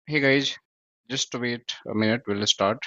Hey guys, just wait a minute, we'll start.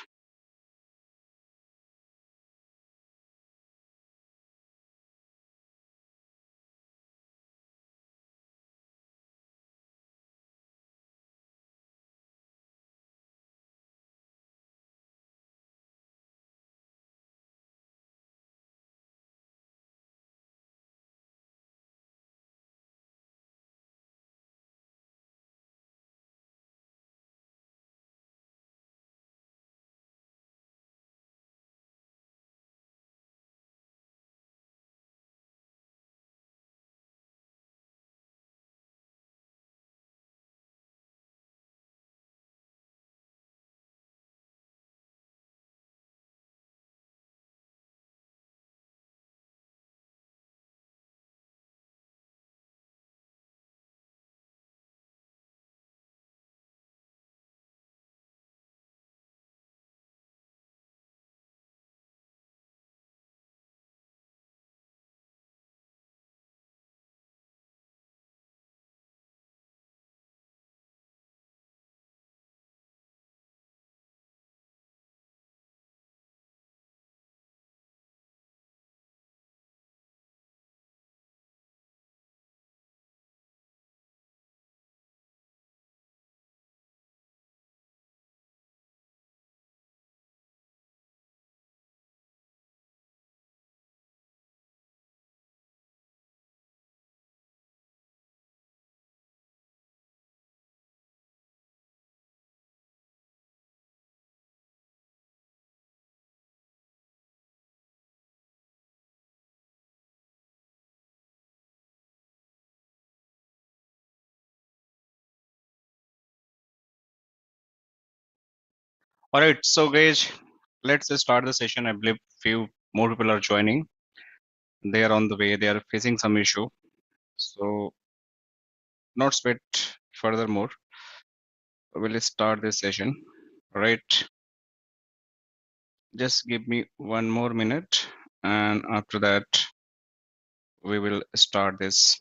Alright, so guys, let's start the session. I believe few more people are joining. They are on the way, they are facing some issue. So not sweat furthermore. We'll start this session. Alright, just give me one more minute and after that we will start this.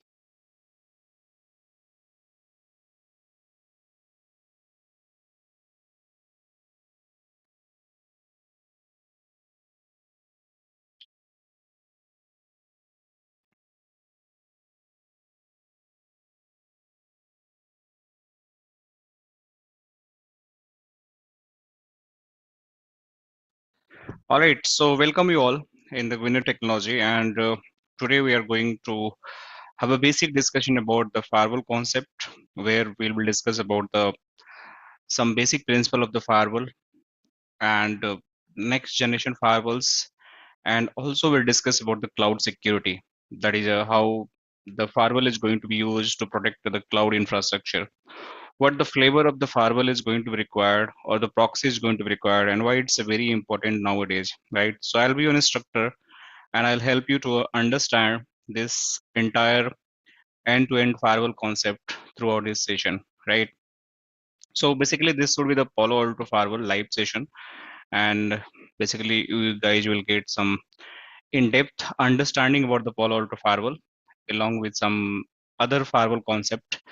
Alright, so welcome you all in the GuiNet technology and today we are going to have a basic discussion about the firewall concept where we will discuss about the some basic principle of the firewall and next generation firewalls, and also we'll discuss about the cloud security, that is how the firewall is going to be used to protect the cloud infrastructure, what the flavor of the firewall is going to be required or the proxy is going to be required, and why it's very important nowadays, right? So I'll be your instructor and I'll help you to understand this entire end-to-end firewall concept throughout this session, right? So basically this would be the Palo Alto Firewall live session, and basically you guys will get some in-depth understanding about the Palo Alto Firewall along with some other firewall concept.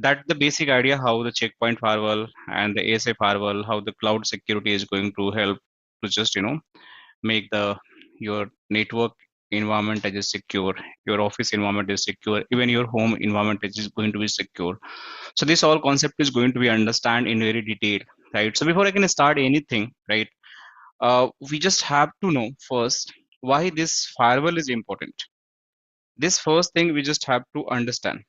That the basic idea how the checkpoint firewall and the ASA firewall, how the cloud security is going to help to just make the your network environment as secure, your office environment is secure, even your home environment is going to be secure. So this all concept is going to be understand in very detail, right? So before I can start anything, right, we just have to know first why this firewall is important. This first thing we just have to understand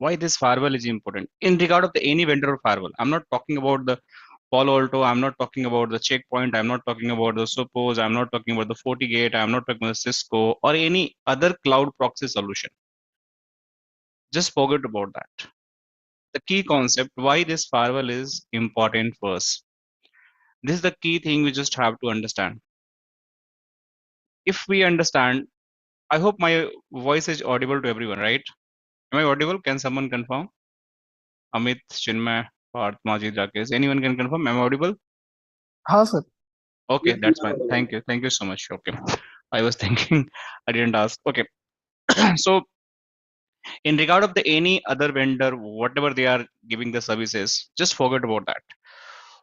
why this firewall is important in regard of the any vendor of firewall. I'm not talking about the Palo Alto, I'm not talking about the checkpoint, I'm not talking about the Shopos, I'm not talking about the FortiGate, I'm not talking about Cisco or any other cloud proxy solution. Just forget about that. The key concept why this firewall is important first. This is the key thing we just have to understand. If we understand, I hope my voice is audible to everyone, right? Am I audible? Can someone confirm? Amit, Chinmay, Parth, Majid, Rakesh. Anyone can confirm? Am I audible? हाँ sir. Okay, that's fine. Thank you. Thank you so much. Okay. I was thinking I didn't ask. Okay. So In regard of the any other vendor, whatever they are giving the services, just forget about that.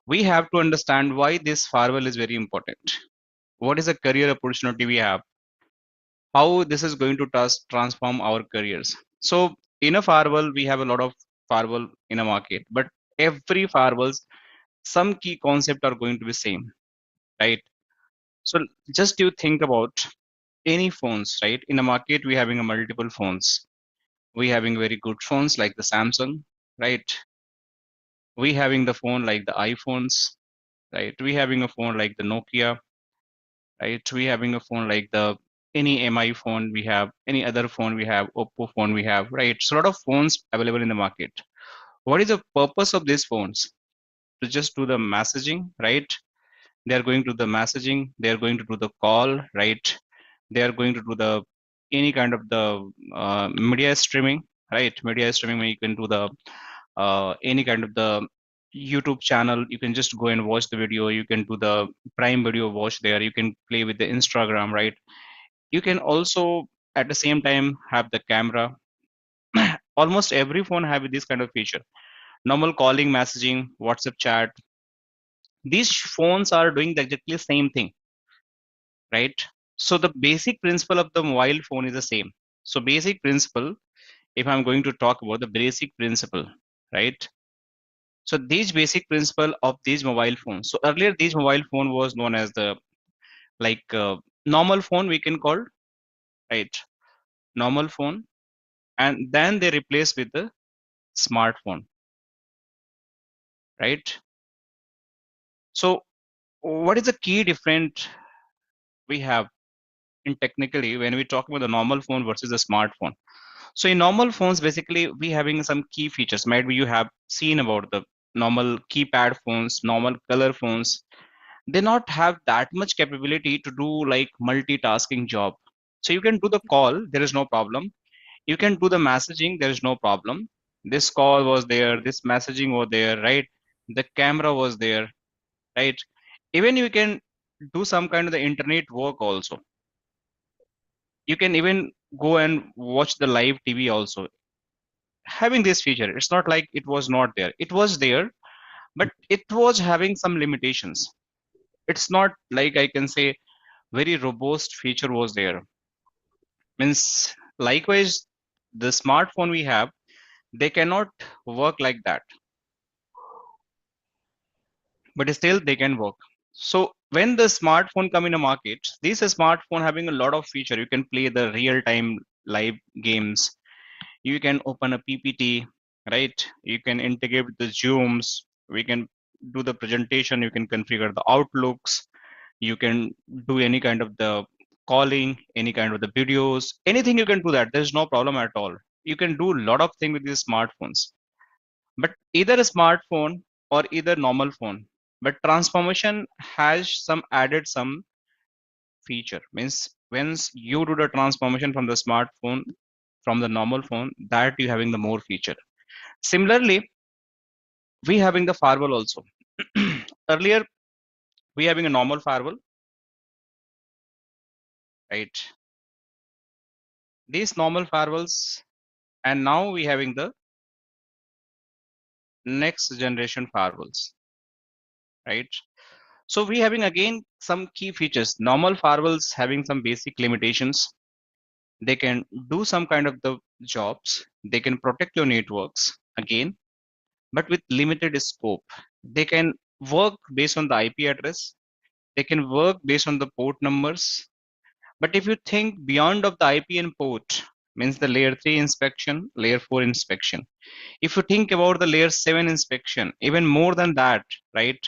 We have to understand why this firewall is very important. What is the career opportunity we have? How this is going to transform our careers. So in a firewall, we have a lot of firewall in a market, but every firewalls, some key concept are going to be same, right? So just you think about any phones, right? In a market, we having a multiple phones. We having very good phones like the Samsung, right? We having the phone like the iPhones, right? We having a phone like the Nokia, right? We having a phone like the any MI phone we have, any other phone we have, Oppo phone we have, right? So a lot of phones available in the market. What is the purpose of these phones? To just do the messaging, right? They are going to the messaging, they are going to do the call, right? They are going to do the any kind of the media streaming, right? Media streaming where you can do the any kind of the YouTube channel. You can just go and watch the video. You can do the Prime Video watch there. You can play with the Instagram, right? You can also at the same time have the camera. Almost every phone have this kind of feature. Normal calling, messaging, WhatsApp chat. These phones are doing the exactly same thing, right? So the basic principle of the mobile phone is the same. So basic principle, if I'm going to talk about the basic principle, right? So these basic principle of these mobile phones. So earlier these mobile phone was known as the like normal phone we can call, right? Normal phone, and then they replaced with the smartphone, right? So what is the key difference we have in technically when we talk about the normal phone versus the smartphone? So in normal phones, basically we having some key features. Maybe you have seen about the normal keypad phones, normal color phones. They not have that much capability to do like multitasking job. So you can do the call, there is no problem. You can do the messaging, there is no problem. This call was there, this messaging was there, right? The camera was there, right? Even you can do some kind of the internet work also. You can even go and watch the live TV also. Having this feature, it's not like it was not there. It was there, but it was having some limitations. It's not like I can say very robust feature was there. Means likewise, the smartphone we have, they cannot work like that, but still they can work. So when the smartphone come in a market, this smartphone having a lot of feature. You can play the real time live games. You can open a PPT, right? You can integrate with the Zooms. We can do the presentation. You can configure the outlooks. You can do any kind of the calling, any kind of the videos, anything you can do that. There's no problem at all. You can do a lot of things with these smartphones, but either a smartphone or either normal phone. But transformation has some added some feature. Means once you do the transformation from the smartphone from the normal phone, that you having the more feature. Similarly, we having the firewall also. Earlier, we having a normal firewall, right? These normal firewalls, and now we having the next generation firewalls, right? So we having again some key features. Normal firewalls having some basic limitations. They can do some kind of the jobs. They can protect your networks again, but with limited scope. They can work based on the IP address. They can work based on the port numbers. But if you think beyond of the IP and port, means the layer 3 inspection, layer 4 inspection. If you think about the layer 7 inspection, even more than that, right?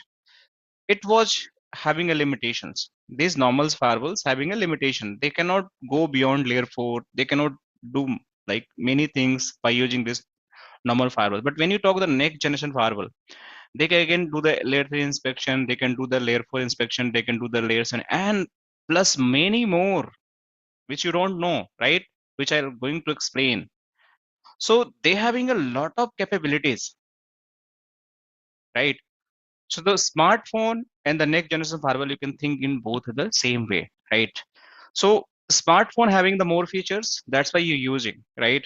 It was having a limitations. These normal firewalls having a limitation. They cannot go beyond layer 4. They cannot do like many things by using this normal firewall. But when you talk the next generation firewall, they can again do the layer 3 inspection. They can do the layer 4 inspection. They can do the layers and plus many more, which you don't know, right? Which I'm going to explain. So they having a lot of capabilities, right? So the smartphone and the next generation firewall, you can think in both the same way, right? So smartphone having the more features, that's why you're using, right?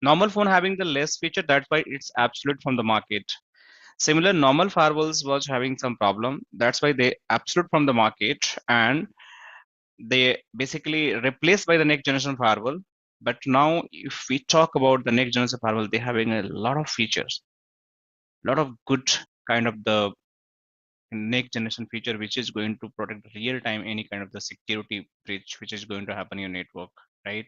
Normal phone having the less feature, that's why it's absolute from the market. Similar normal firewalls was having some problem, that's why they absolute from the market, and they basically replaced by the next generation firewall. But now if we talk about the next generation firewall, they having a lot of features, lot of good kind of the next generation feature which is going to protect real time any kind of the security breach which is going to happen in your network, right?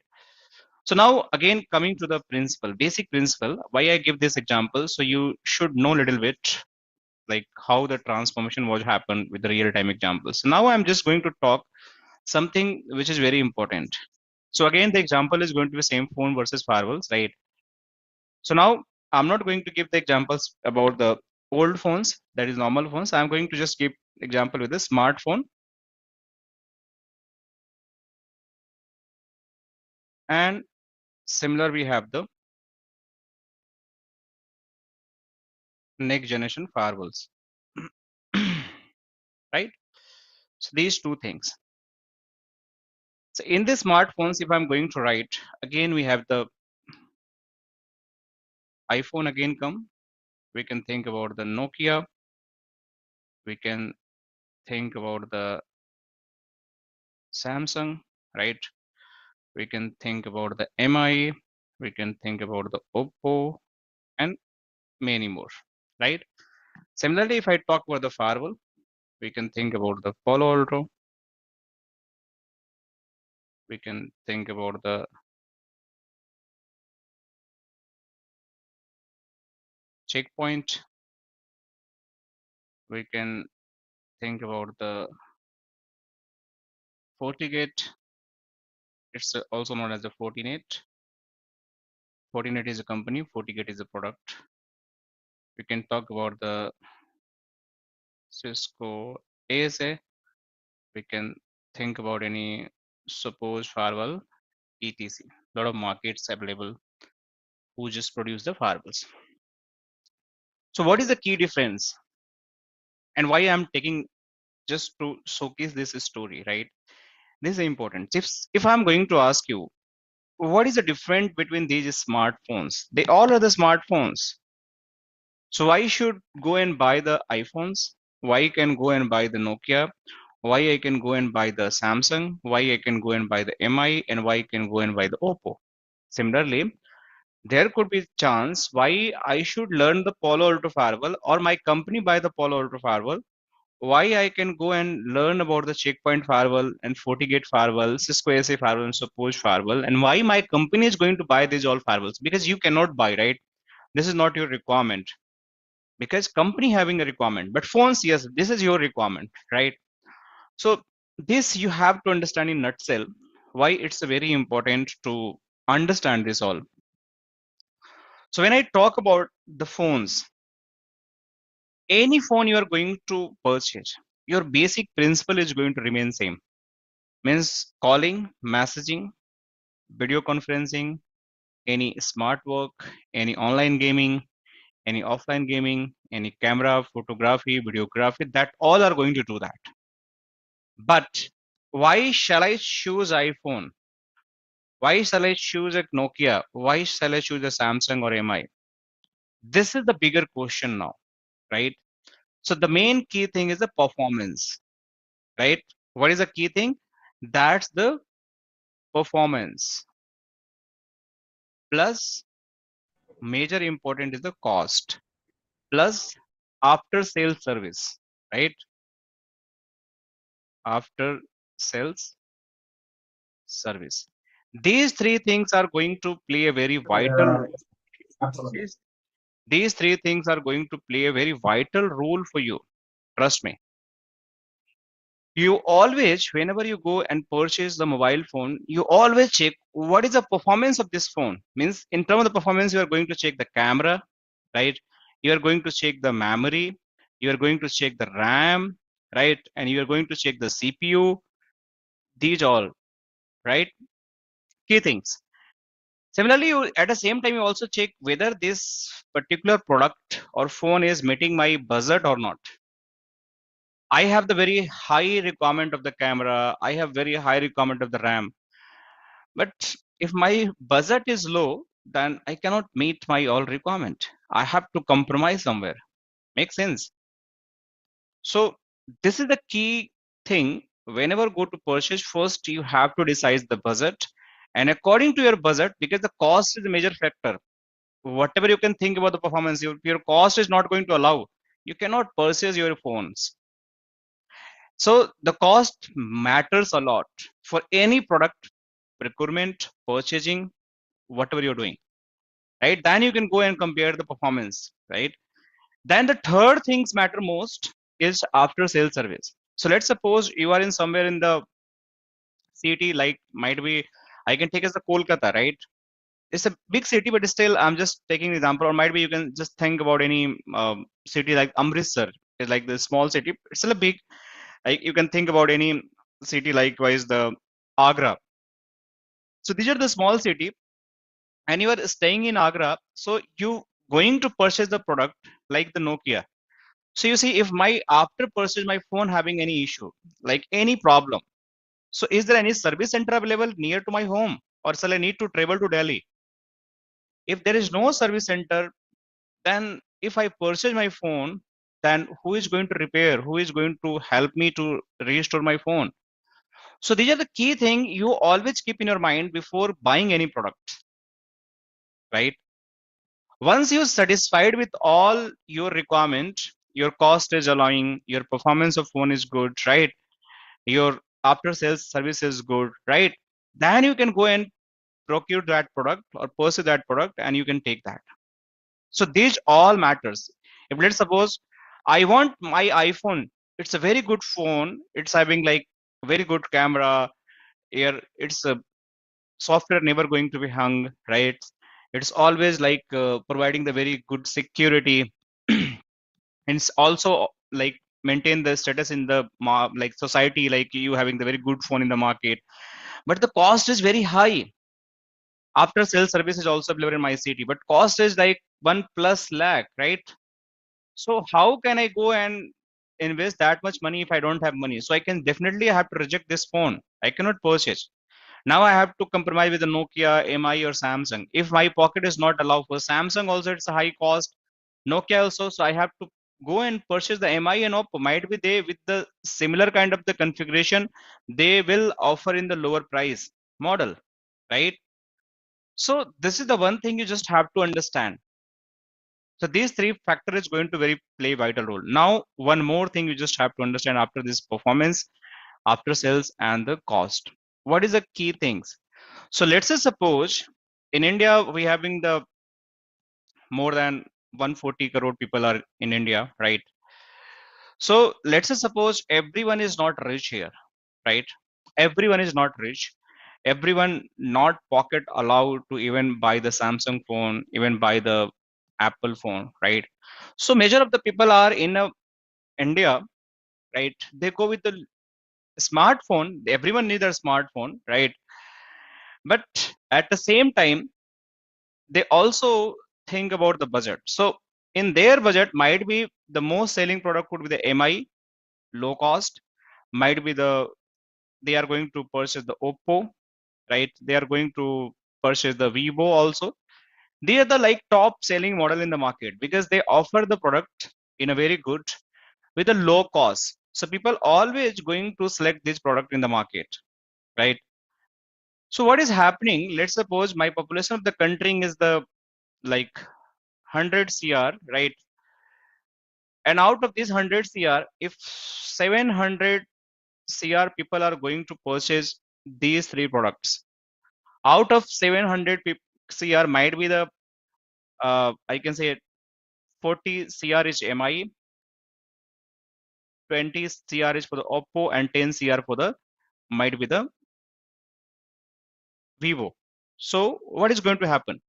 So now again coming to the principle, basic principle, why I give this example, so you should know a little bit like how the transformation was happened with the real time examples. So now I'm just going to talk something which is very important. So again the example is going to be same phone versus firewalls, right? So now I'm not going to give the examples about the old phones, that is normal phones. I'm going to just give example with the smartphone, and similar we have the next generation firewalls. Right? So these two things. So in the smartphones, if I'm going to write, again we have the iPhone again come. We can think about the Nokia. We can think about the Samsung, right? We can think about the MI. We can think about the Oppo and many more, right? Similarly, if I talk about the firewall, we can think about the Palo-Alto. We can think about the checkpoint. We can think about the FortiGate. It's also known as the Fortinet. Fortinet is a company, FortiGate is a product. We can talk about the Cisco ASA. We can think about any Shopos Firewall, etc. A lot of markets available who just produce the firewalls. So what is the key difference and why I'm taking just to showcase this story, right? This is important. If I'm going to ask you, what is the difference between these smartphones? They all are the smartphones. So why should go and buy the iPhones? Why I can go and buy the Nokia? Why I can go and buy the Samsung? Why I can go and buy the MI? And why I can go and buy the Oppo? Similarly, there could be chance why I should learn the Palo Alto Firewall or my company buy the Palo Alto Firewall. Why I can go and learn about the Checkpoint Firewall and FortiGate Firewall, Cisco ASA Firewall and Suppose Firewall, and why my company is going to buy these all firewalls, because you cannot buy, right? This is not your requirement, because company having a requirement, but phones, yes, this is your requirement, right? So this you have to understand in nutshell why it's very important to understand this all. So when I talk about the phones, any phone you are going to purchase, your basic principle is going to remain same. Means calling, messaging, video conferencing, any smart work, any online gaming, any offline gaming, any camera, photography, videography, that all are going to do that. But why shall I choose iPhone? Why shall I choose a Nokia? Why shall I choose a Samsung or MI? This is the bigger question now, right? So the main key thing is the performance, right? What is the key thing? That's the performance. Plus, major important is the cost. Plus, after sales service, right? After sales service. These three things are going to play a very vital Yeah, role. absolutely. These three things are going to play a very vital role for you. Trust me. You always, whenever you go and purchase the mobile phone, you always check what is the performance of this phone. Means in terms of the performance, you are going to check the camera, right? You are going to check the memory, you are going to check the RAM, right? And you are going to check the CPU. These all, right? Key things. Similarly, you, at the same time, you also check whether this particular product or phone is meeting my budget or not. I have the very high requirement of the camera, I have very high requirement of the RAM. But if my budget is low, then I cannot meet my all requirement. I have to compromise somewhere. Makes sense. So this is the key thing. Whenever go to purchase, first you have to decide the budget, and according to your budget, because the cost is a major factor. Whatever you can think about the performance, your cost is not going to allow. You cannot purchase your phones. So the cost matters a lot for any product procurement, purchasing, whatever you're doing, right? Then you can go and compare the performance, right? Then the third things matter most is after sales service. So let's suppose you are in somewhere in the city, like might be, I can take as the Kolkata, right? It's a big city, but still I'm just taking example, or might be you can just think about any city like Amritsar. It's like the small city. It's still a big, like you can think about any city likewise the Agra. So these are the small city, and you are staying in Agra. So you going to purchase the product like the Nokia. So you see, if my after purchase my phone having any issue, like any problem, so is there any service center available near to my home, or shall I need to travel to Delhi? If there is no service center, then if I purchase my phone, then who is going to repair? Who is going to help me to restore my phone? So these are the key thing you always keep in your mind before buying any product, right? Once you're satisfied with all your requirement, your cost is allowing, your performance of phone is good, right? Your after sales service is good, right? Then you can go and procure that product or pursue that product, and you can take that. So these all matters. If let's suppose I want my iPhone, it's a very good phone, it's having like very good camera, here it's a software never going to be hung, right? It's always like providing the very good security, and it's also like maintain the status in the like society, like you having the very good phone in the market, but the cost is very high. After sales service is also available in my city, but cost is like 1+ lakh, right? So how can I go and invest that much money if I don't have money? So I can definitely have to reject this phone. I cannot purchase. Now I have to compromise with the Nokia, MI, or Samsung. If my pocket is not allowed for Samsung, also it's a high cost. Nokia also, so I have to go and purchase the MI and Oppo. Might be they with the similar kind of the configuration, they will offer in the lower price model, right? So this is the one thing you just have to understand. So these three factors is going to very play vital role. Now, one more thing you just have to understand after this performance, after sales, and the cost. What is the key things? So let's say suppose in India we having the more than 140 crore people are in India, right? So let's say suppose everyone is not rich here, right? Everyone is not rich. Everyone not pocket allowed to even buy the Samsung phone, even buy the Apple phone, right? So major of the people are in India, right? They go with the smartphone. Everyone needs a smartphone, right? But at the same time, they also think about the budget. So in their budget, might be the most selling product could be the MI, low cost. Might be they are going to purchase the Oppo, right? They are going to purchase the Vivo also. They are the like top selling model in the market because they offer the product in a very good with a low cost. So people always going to select this product in the market, right? So what is happening? Let's suppose my population of the country is the like 100 CR, right? And out of these 100 CR, if 700 CR people are going to purchase these three products, out of 700 CR might be the I can say 40 CR is MI, 20 CR is for the Oppo, and 10 CR for the might be the Vivo. So what is going to happen?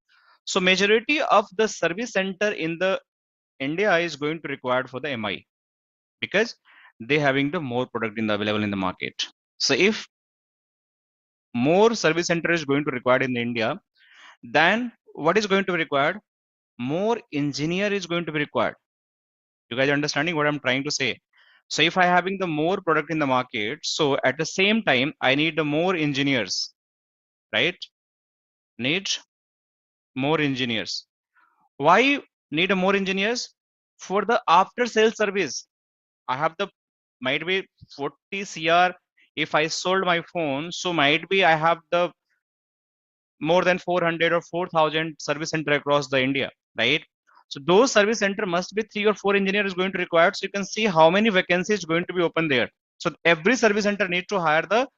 So majority of the service center in the India is going to required for the MI because they having the more product in the available in the market. So if more service center is going to required in India, then what is going to be required? More engineer is going to be required. You guys understanding what I'm trying to say? So if I having the more product in the market, so at the same time I need the more engineers, right? Need more engineers. Why need more engineers? For the after sales service. I have the might be 40 CR if I sold my phone. So might be I have the more than 400 or 4,000 service center across the India, right? So those service center must be 3 or 4 engineers going to require. So you can see how many vacancies going to be open there. So every service center need to hire the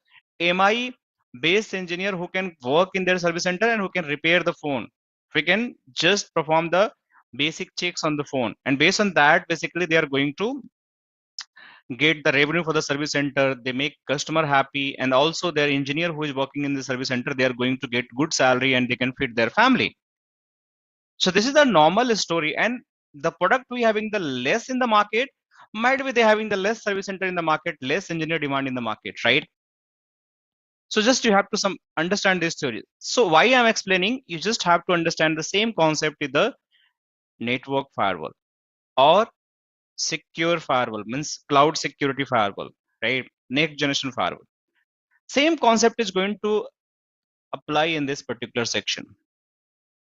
MI based engineer who can work in their service center and who can repair the phone. We can just perform the basic checks on the phone, and based on that, basically they are going to get the revenue for the service center. They make customer happy, and also their engineer who is working in the service center, they are going to get good salary and they can feed their family. So this is the normal story, and the product we having the less in the market, might be they having the less service center in the market, less engineer demand in the market, right? So just you have to some understand this theory. So why I'm explaining, you just have to understand the same concept with the network firewall or secure firewall, means cloud security firewall, right? Next generation firewall. Same concept is going to apply in this particular section.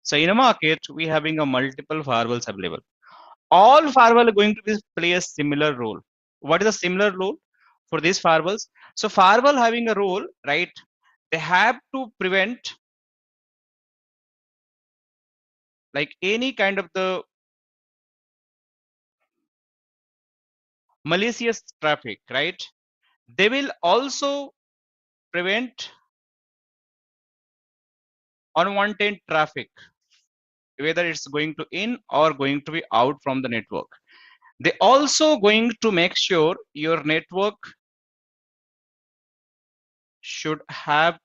So in a market, we having a multiple firewalls available. All firewall are going to be play a similar role. What is a similar role for these firewalls? So firewall having a role, right? They have to prevent like any kind of the malicious traffic, right? They will also prevent unwanted traffic, whether it's going to in or going to be out from the network. They also going to make sure your network should have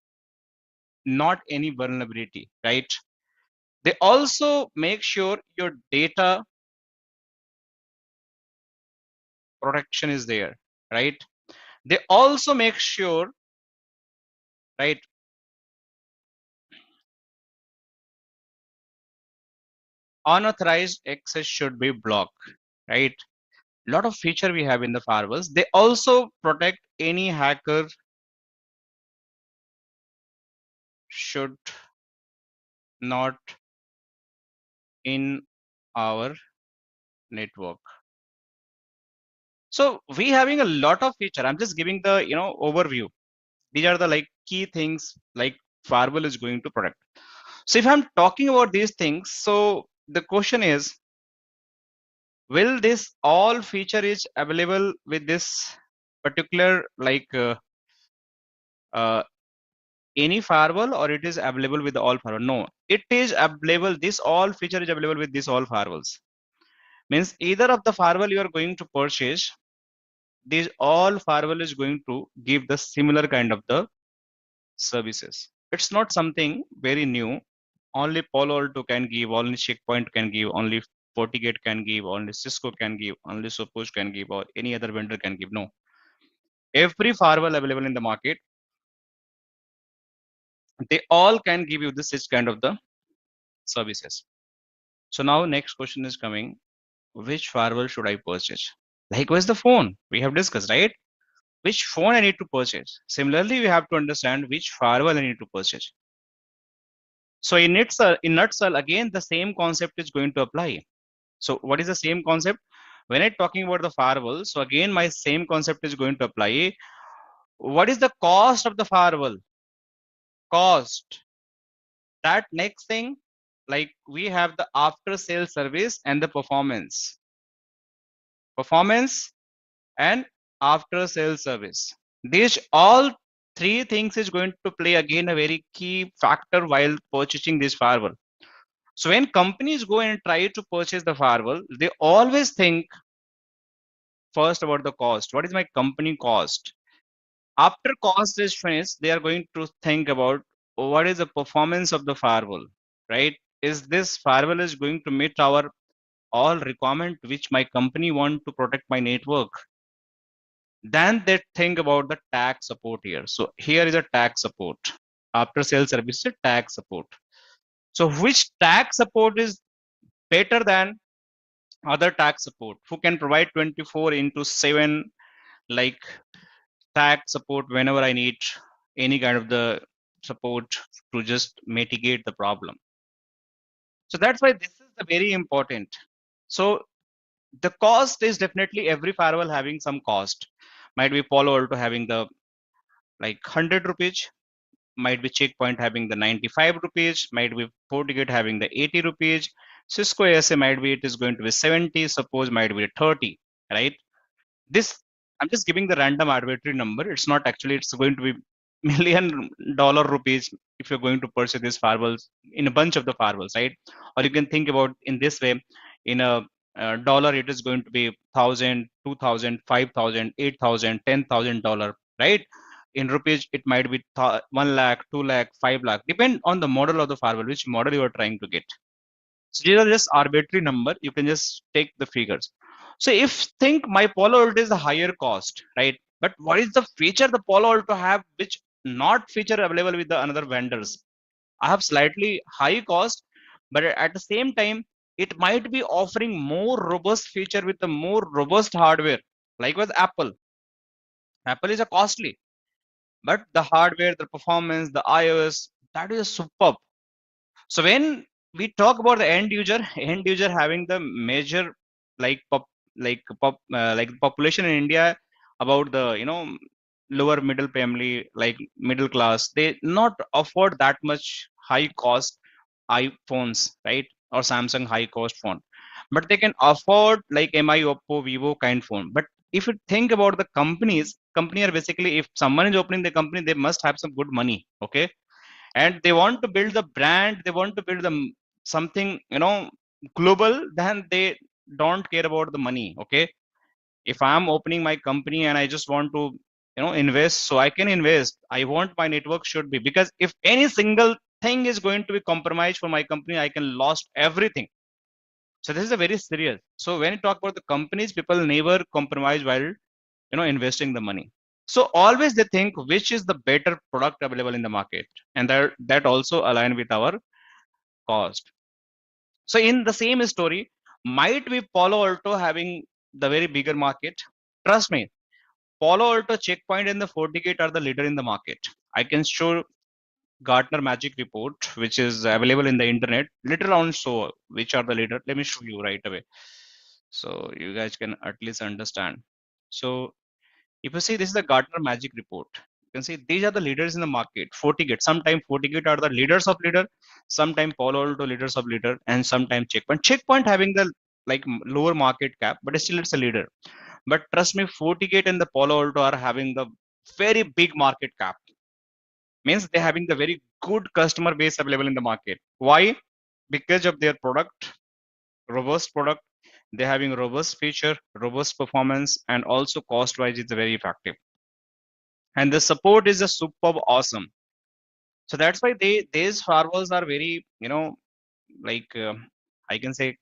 not any vulnerability, right? They also make sure your data protection is there, right? They also make sure, right, unauthorized access should be blocked, right? Lot of feature we have in the firewalls. They also protect any hacker should not in our network. So we having a lot of feature. I'm just giving the overview. These are the like key things like firewall is going to protect. So if I'm talking about these things, so the question is, will this all feature is available with this particular uh, any firewall, or it is available with all firewall? No, it is available. This all feature is available with this all firewalls. Means either of the firewall you are going to purchase, these all firewall is going to give the similar kind of the services. It's not something very new. Only Palo-Alto can give, only Checkpoint can give, only FortiGate can give, only Cisco can give, only Shopos can give, or any other vendor can give. No, every firewall available in the market, they all can give you this kind of the services. So now next question is coming: which firewall should I purchase? Likewise, the phone we have discussed, right? Which phone I need to purchase? Similarly, we have to understand which firewall I need to purchase. So in nutshell, again, the same concept is going to apply. So what is the same concept? When I'm talking about the firewall, so again, my same concept is going to apply. What is the cost of the firewall? Cost. That next thing, like we have the after sale service and the performance. Performance and after sale service. These all three things is going to play again a very key factor while purchasing this firewall. So when companies go and try to purchase the firewall, they always think first about the cost. What is my company cost? After cost is finished, they are going to think about what is the performance of the firewall, right? Is this firewall is going to meet our all requirement which my company want to protect my network? Then they think about the tax support here. So here is a tax support. After sales service, tax support. So which tax support is better than other tax support? Who can provide 24 into 7 like tax support whenever I need any kind of the support to just mitigate the problem? So that's why this is the very important. So the cost is definitely every firewall having some cost. Might be Palo Alto having the like 100 rupees, might be Checkpoint having the 95 rupees, might be FortiGate having the 80 rupees, Cisco ASA might be it is going to be 70, suppose might be 30, right? This I'm just giving the random arbitrary number. It's not actually it's going to be $1 million rupees if you're going to purchase these firewalls in a bunch of the firewalls, right? Or you can think about in this way, in a dollar it is going to be 1,000, 2,000, 5,000, 8,000, $10,000, right? In rupees it might be 1 lakh, 2 lakh, 5 lakh, depend on the model of the firewall, which model you are trying to get. So these are just arbitrary number. You can just take the figures. So if think my Palo Alto is a higher cost, right? But what is the feature the Palo Alto have which not feature available with the another vendors? I have slightly high cost, but at the same time, it might be offering more robust feature with the more robust hardware. Likewise, Apple. Apple is a costly, but the hardware, the performance, the iOS, that is superb. So when we talk about the end user having the major like like population in India about the lower middle family like middle class, they not afford that much high cost iPhones, right? Or Samsung high cost phone, but they can afford like MI, Oppo, Vivo kind phone. But if you think about the companies, company are basically if someone is opening the company, they must have some good money, okay? And they want to build the brand, they want to build the something global, then they don't care about the money, okay? If I'm opening my company and I just want to invest, so I can invest. I want my network should be, because if any single thing is going to be compromised for my company, I can lost everything. So this is a very serious. So when you talk about the companies, people never compromise while investing the money. So always they think which is the better product available in the market, and that also align with our cost. So in the same story, might be Palo Alto having the very bigger market. Trust me, Palo Alto, Checkpoint, and the FortiGate are the leader in the market. I can show Gartner Magic Report, which is available in the internet later on. So which are the leader? Let me show you right away, so you guys can at least understand. So if you see, this is the Gartner Magic Report. You can see these are the leaders in the market. FortiGate. Sometimes FortiGate are the leaders of leader. Sometimes Palo Alto leaders of leader, and sometimes Checkpoint. Checkpoint having the like lower market cap, but still it's a leader. But trust me, FortiGate and the Palo Alto are having the very big market cap. Means they're having the very good customer base available in the market. Why? Because of their product, robust product. They're having robust feature, robust performance, and also cost wise, it's very effective. And the support is a superb awesome. So that's why these firewalls are very like I can say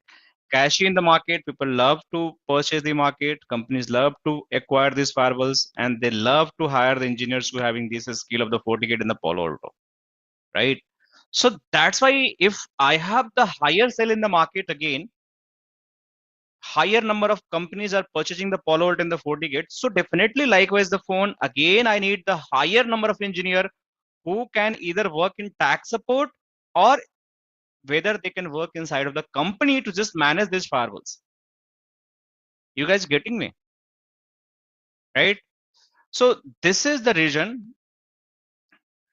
cashy in the market. People love to purchase the market, companies love to acquire these firewalls, and they love to hire the engineers who having this skill of the FortiGate and the Palo Alto, right? So that's why if I have the higher sale in the market, again higher number of companies are purchasing the Palo Alto and the FortiGate, so definitely likewise the phone, again I need the higher number of engineer who can either work in tax support, or whether they can work inside of the company to just manage these firewalls. You guys getting me, right? So this is the reason,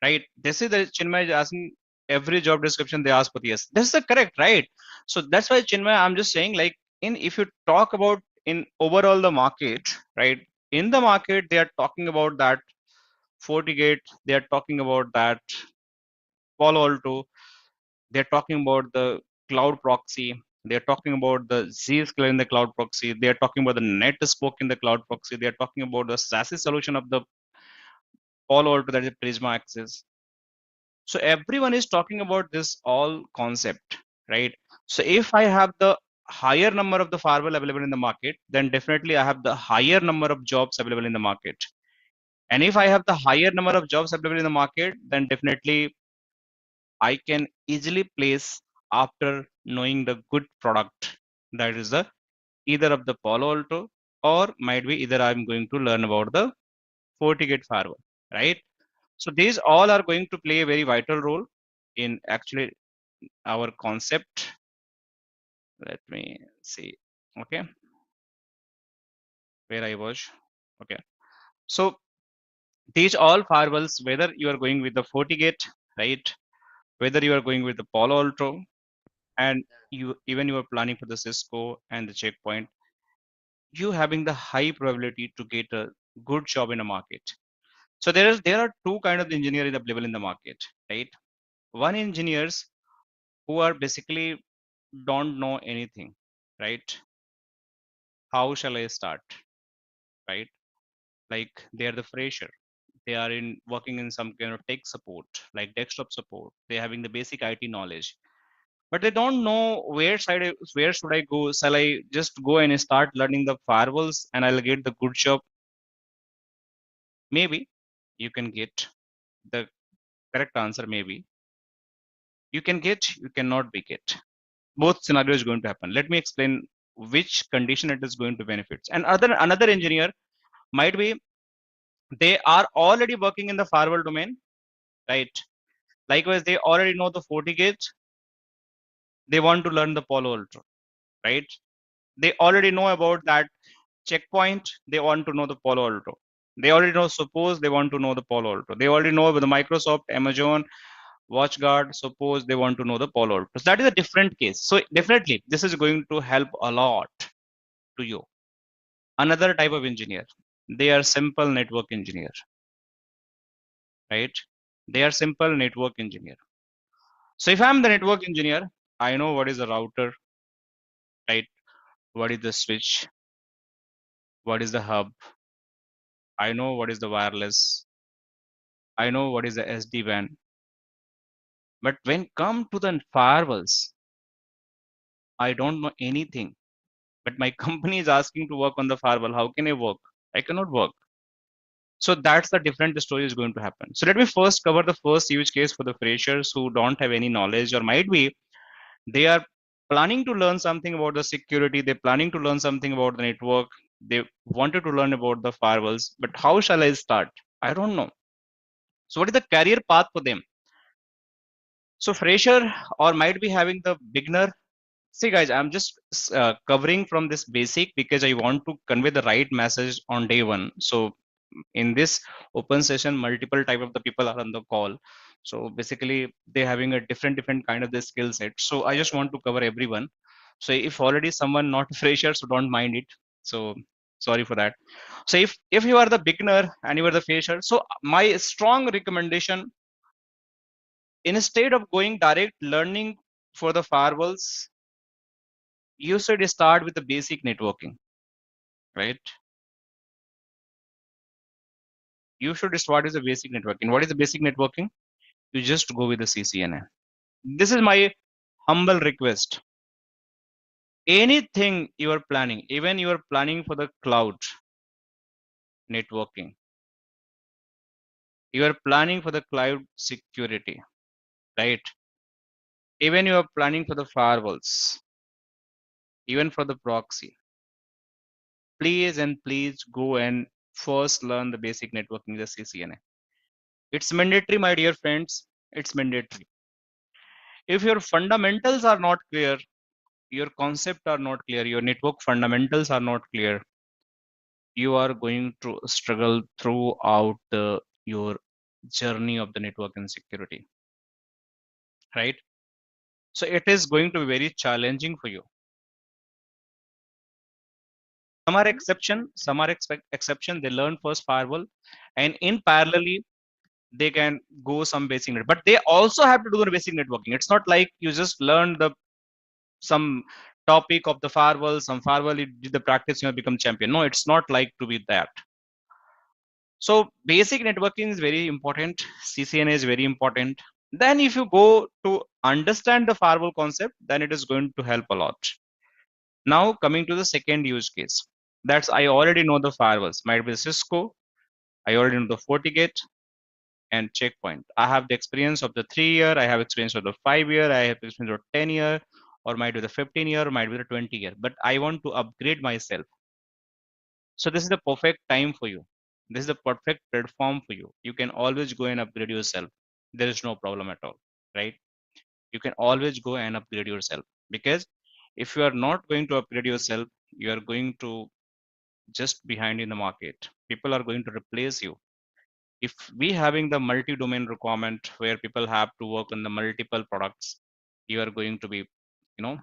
right? This is the Chinmay is asking every job description they ask for. Yes, this is the correct, right? So that's why Chinmay, I'm just saying like in if you talk about in overall the market, right? In the market they are talking about that FortiGate, they are talking about that Palo Alto, they're talking about the cloud proxy. They're talking about the Zscaler in the cloud proxy. They're talking about the NetSpoke in the cloud proxy. They're talking about the SASE solution of the Palo Alto, that is Prisma Access. So everyone is talking about this all concept, right? So if I have the higher number of the firewall available in the market, then definitely I have the higher number of jobs available in the market. And if I have the higher number of jobs available in the market, then definitely I can easily place after knowing the good product, that is the either of the Palo Alto, or might be either I'm going to learn about the FortiGate firewall, right? So these all are going to play a very vital role in actually our concept. Let me see. Okay, where I was. Okay, so these all firewalls, whether you are going with the FortiGate, right? Whether you are going with the Palo Alto, and you are planning for the Cisco and the checkpoint, you having the high probability to get a good job in a market. So there are two kind of engineers available in the market, right? One engineers who are basically don't know anything, right? How shall I start, right? Like they are the fresher. They are in working in some kind of tech support, like desktop support. They're having the basic IT knowledge, but they don't know where should I go. Shall I just go and start learning the firewalls and I'll get the good job? Maybe you can get the correct answer. Maybe you can get, you cannot be get. Both scenarios going to happen. Let me explain which condition it is going to benefit. And other another engineer might be they are already working in the firewall domain, right? Likewise, they already know the FortiGate. They want to learn the Palo Alto, right? They already know about that checkpoint. They want to know the Palo Alto. They already know. Suppose they want to know the Palo Alto. They already know about the Microsoft, Amazon, WatchGuard. Suppose they want to know the Palo Alto. So that is a different case. So definitely, this is going to help a lot to you. Another type of engineer, they are simple network engineer, right? They are simple network engineer. So if I'm the network engineer, I know what is the router, right? What is the switch? What is the hub? I know what is the wireless. I know what is the SD-WAN. But when come to the firewalls, I don't know anything. But my company is asking to work on the firewall. How can I work? I cannot work. So that's the different story is going to happen. So let me first cover the first use case for the freshers who don't have any knowledge, or might be they are planning to learn something about the security. They're planning to learn something about the network. They wanted to learn about the firewalls, but how shall I start? I don't know. So what is the career path for them? So fresher or might be having the beginner. See guys, I'm just covering from this basic because I want to convey the right message on day one. So in this open session, multiple type of the people are on the call. So basically they're having a different kind of the skill set. So I just want to cover everyone. So if already someone not fresher, so don't mind it. So sorry for that. So if you are the beginner and you are the fresher, so my strong recommendation, instead of going direct learning for the firewalls, you should start with the basic networking, right? You should start with the basic networking. What is the basic networking? You just go with the CCNA. This is my humble request. Anything you are planning, even you are planning for the cloud networking, you are planning for the cloud security, right? Even you are planning for the firewalls, even for the proxy. Please and please go and first learn the basic networking, the CCNA. It's mandatory, my dear friends. It's mandatory. If your fundamentals are not clear, your concept are not clear, your network fundamentals are not clear, you are going to struggle throughout your journey of the network and security, right? So it is going to be very challenging for you. Some are exception. They learn first firewall, and in parallelly they can go some basic net. But they also have to do the basic networking. It's not like you just learn the some topic of the firewall, some firewall, you did the practice, you have become champion. No, it's not like to be that. So basic networking is very important. CCNA is very important. Then if you go to understand the firewall concept, then it is going to help a lot. Now coming to the second use case. That's I already know the firewalls. Might be Cisco. I already know the FortiGate and checkpoint. I have the experience of the 3 year. I have experience of the 5 year. I have experience of 10 year, or might be the 15 year, or might be the 20 year. But I want to upgrade myself. So this is the perfect time for you. This is the perfect platform for you. You can always go and upgrade yourself. There is no problem at all, right? You can always go and upgrade yourself because If you are not going to upgrade yourself, you are going to just behind in the market. People are going to replace you. If we having the multi-domain requirement where people have to work on the multiple products, you are going to be, you know,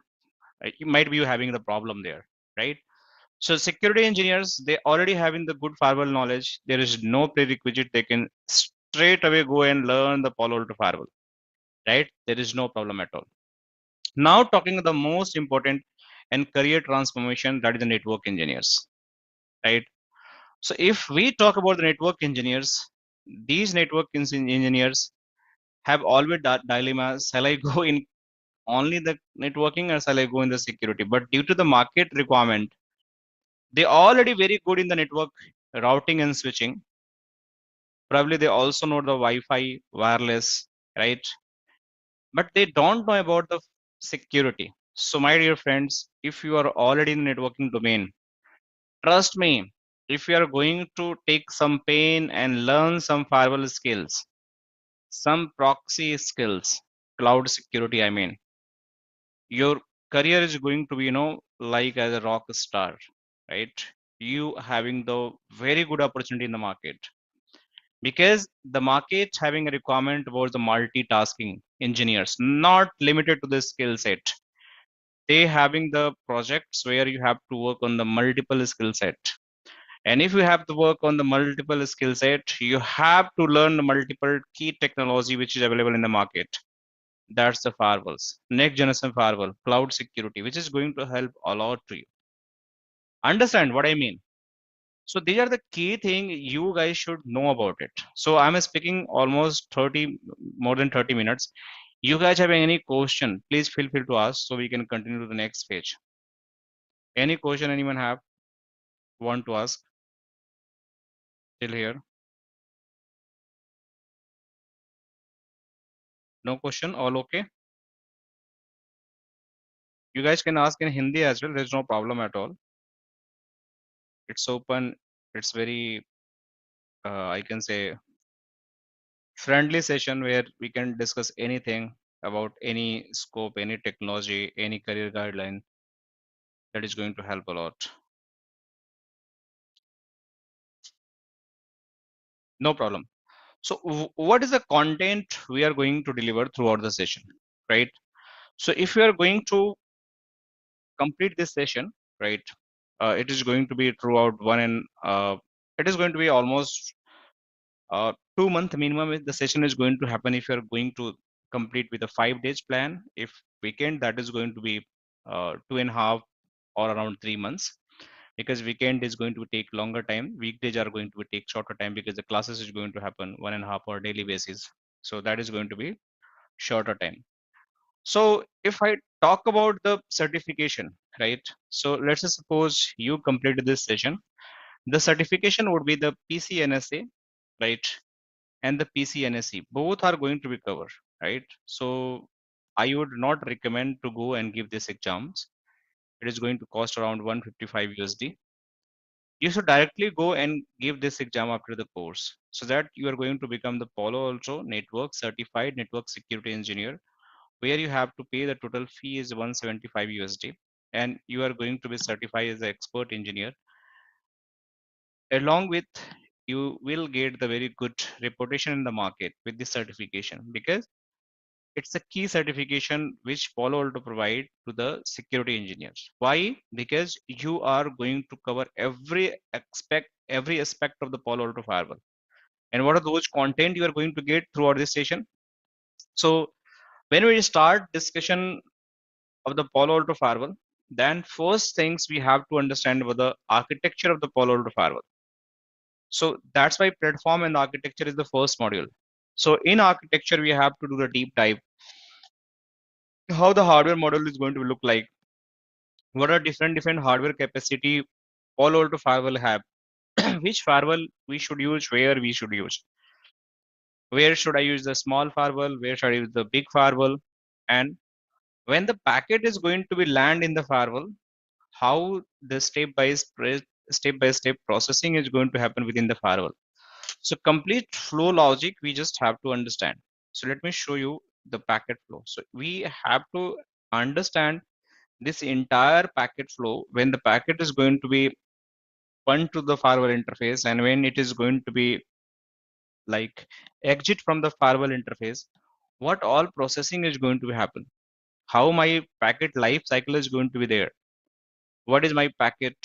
you might be having the problem there, right? So security engineers, they already having the good firewall knowledge. There is no prerequisite. They can straight away go and learn the Palo-Alto firewall, right? There is no problem at all. Now talking the most important and career transformation, that is the network engineers, right? So if we talk about the network engineers, these network engineers have always that dilemma: shall I go in only the networking or shall I go in the security? But due to the market requirement, they already very good in the network routing and switching. Probably they also know the Wi-Fi, wireless, right? But they don't know about the security. So my dear friends, if you are already in the networking domain, trust me, if you are going to take some pain and learn some firewall skills, some proxy skills, cloud security, I mean, your career is going to be, like as a rock star, right? You having the very good opportunity in the market, because the market having a requirement towards the multitasking engineers, not limited to the skill set. They having the projects where you have to work on the multiple skill set. And if you have to work on the multiple skill set, you have to learn the multiple key technology which is available in the market. That's the firewalls, next generation firewall, cloud security, which is going to help a lot to you. Understand what I mean? So these are the key thing you guys should know about it. So I'm speaking almost 30, more than 30 minutes. You guys have any question, please feel free to ask so we can continue to the next page. Any question anyone have, want to ask till here? No question, all okay? You guys can ask in Hindi as well. There's no problem at all. It's open. It's very, I can say, friendly session where we can discuss anything about any scope, any technology, any career guideline. That is going to help a lot. No problem. So what is the content we are going to deliver throughout the session, right? So if you are going to complete this session, right, it is going to be throughout it is going to be almost 2 month minimum. The session is going to happen if you are going to complete with a 5 days plan. If weekend, that is going to be 2.5 or around 3 months, because weekend is going to take longer time. Weekdays are going to take shorter time because the classes is going to happen 1.5 hour daily basis. So that is going to be shorter time. So if I talk about the certification, right? So let's just suppose you completed this session. The certification would be the PCNSA, right? And the PCNSE. Both are going to be covered, right? So I would not recommend to go and give these exams. It is going to cost around 155 USD. You should directly go and give this exam after the course, so that you are going to become the Palo Alto Network Certified Network Security Engineer, where you have to pay the total fee is 175 USD, and you are going to be certified as an expert engineer. Along with, you will get the very good reputation in the market with this certification, because it's a key certification which Palo Alto provide to the security engineers. Why? Because you are going to cover every aspect of the Palo Alto firewall. And what are those content you are going to get throughout this session? So when we start discussion of the Palo Alto firewall, then first things we have to understand about the architecture of the Palo Alto firewall. So that's why platform and architecture is the first module. So in architecture, we have to do the deep dive, how the hardware model is going to look like, what are different hardware capacity all over to firewall have, which firewall we should use, where we should use, where should I use the small firewall, where should I use the big firewall, and when the packet is going to be land in the firewall, how the step by step processing is going to happen within the firewall. So complete flow logic we just have to understand. So let me show you the packet flow. So we have to understand this entire packet flow, when the packet is going to be punched to the firewall interface and when it is going to be like exit from the firewall interface, what all processing is going to happen, how my packet life cycle is going to be there, what is my packet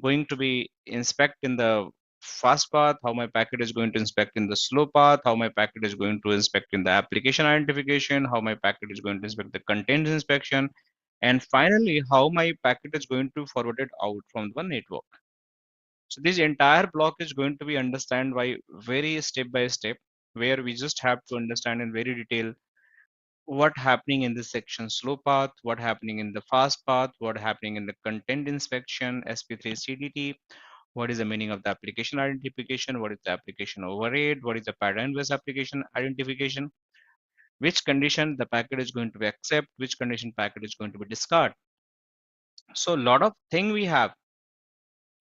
going to be inspect in the fast path, how my packet is going to inspect in the slow path, how my packet is going to inspect in the application identification, how my packet is going to inspect the content inspection, and finally how my packet is going to forward it out from the network. So this entire block is going to be understand by very step by step, where we just have to understand in very detail what happening in this section slow path, what happening in the fast path, what happening in the content inspection, SP3 CDT, what is the meaning of the application identification, what is the application override, what is the pattern based application identification, which condition the packet is going to be accept, which condition packet is going to be discard. So a lot of thing we have,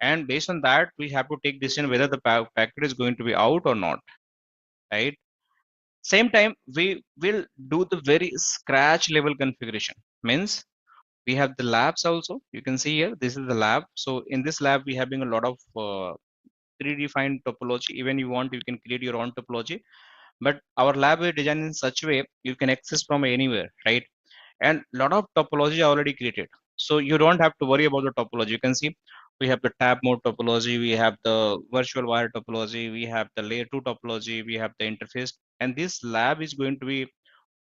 and based on that we have to take decision whether the packet is going to be out or not, right? Same time we will do the very scratch level configuration, means we have the labs also. You can see here, this is the lab. So in this lab we having a lot of predefined topology. Even you want, you can create your own topology, but our lab is designed in such a way you can access from anywhere, right? And lot of topology already created, so you don't have to worry about the topology. You can see we have the tab mode topology, we have the virtual wire topology, we have the layer 2 topology, we have the interface, and this lab is going to be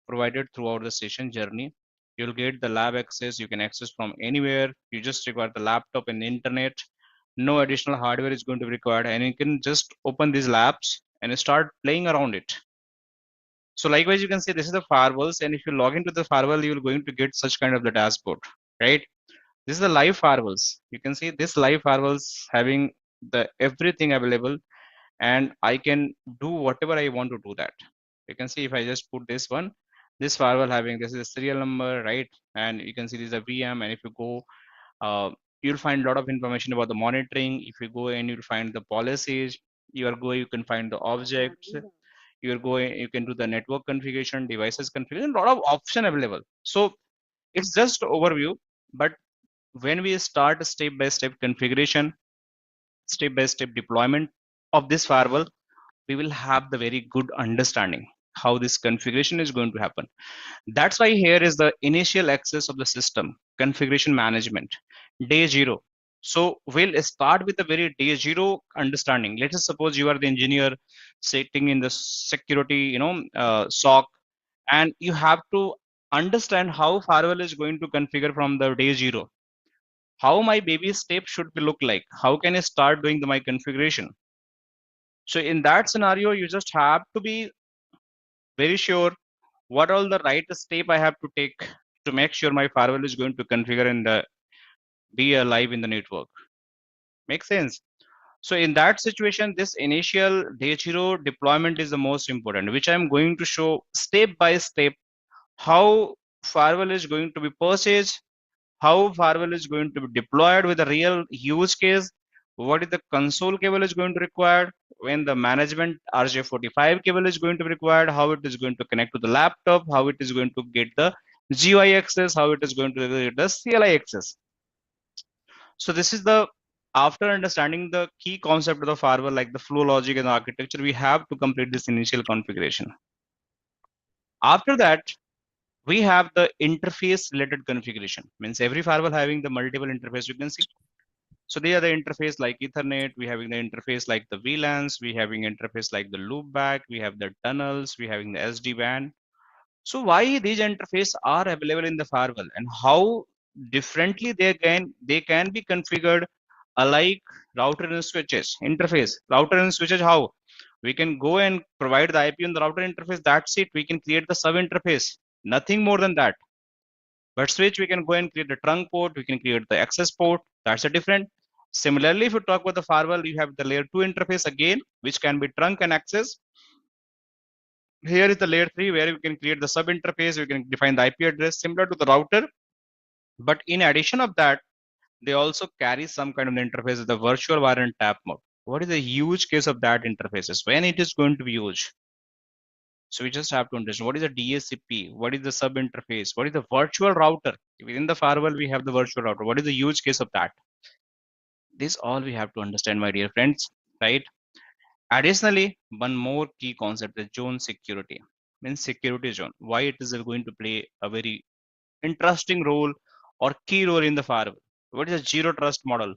provided throughout the session journey. You'll get the lab access, you can access from anywhere, you just require the laptop and the internet. No additional hardware is going to be required, and you can just open these labs and start playing around it. So likewise, you can see this is the firewalls, and if you log into the firewall, you're going to get such kind of the dashboard, right? This is the live firewalls. You can see this live firewalls having the everything available, and I can do whatever I want to do that. You can see if I just put this one, this firewall having this is a serial number, right? And you can see this is a VM, and if you go, you'll find a lot of information about the monitoring. If you go and you'll find the policies, you can find the objects, you're going, you can do the network configuration, devices configuration, a lot of option available. So it's just overview, but when we start step by step configuration, step by step deployment of this firewall, we will have the very good understanding how this configuration is going to happen. That's why here is the initial access of the system configuration management, day zero. So we'll start with a very day zero understanding. Let us suppose you are the engineer sitting in the security, SOC, and you have to understand how firewall is going to configure from the day zero. How my baby step should be look like? How can I start doing my configuration? So in that scenario, you just have to be very sure what all the right step I have to take to make sure my firewall is going to configure and be alive in the network. Make sense? So in that situation, this initial day zero deployment is the most important, which I'm going to show step by step how firewall is going to be purchased, how firewall is going to be deployed with a real use case, what is the console cable is going to require, when the management RJ45 cable is going to be required, how it is going to connect to the laptop, how it is going to get the GUI access, how it is going to get the CLI access. So this is the, after understanding the key concept of the firewall, like the flow logic and architecture, we have to complete this initial configuration. After that, we have the interface related configuration, means every firewall having the multiple interface. You can see, so they are the interface like Ethernet, we having the interface like the VLANs, we having interface like the loopback, we have the tunnels, we having the SD-WAN. So why these interfaces are available in the firewall and how differently they can be configured alike router and switches interface. Router and switches, how we can go and provide the IP on the router interface. That's it. We can create the sub interface. Nothing more than that. But switch, we can go and create the trunk port, we can create the access port. That's a different. Similarly, if you talk about the firewall, you have the layer 2 interface again, which can be trunk and access. Here is the layer 3 where we can create the sub interface, we can define the IP address similar to the router. But in addition of that, they also carry some kind of interface with the virtual wire and tap mode. What is the huge case of that interfaces? When it is going to be used? So we just have to understand what is a DHCP, what is the sub interface, what is the virtual router. Within the firewall, we have the virtual router. What is the use case of that? This all we have to understand, my dear friends, right? Additionally, one more key concept is zone security, means security zone. Why it is going to play a very interesting role or key role in the firewall. What is a zero trust model?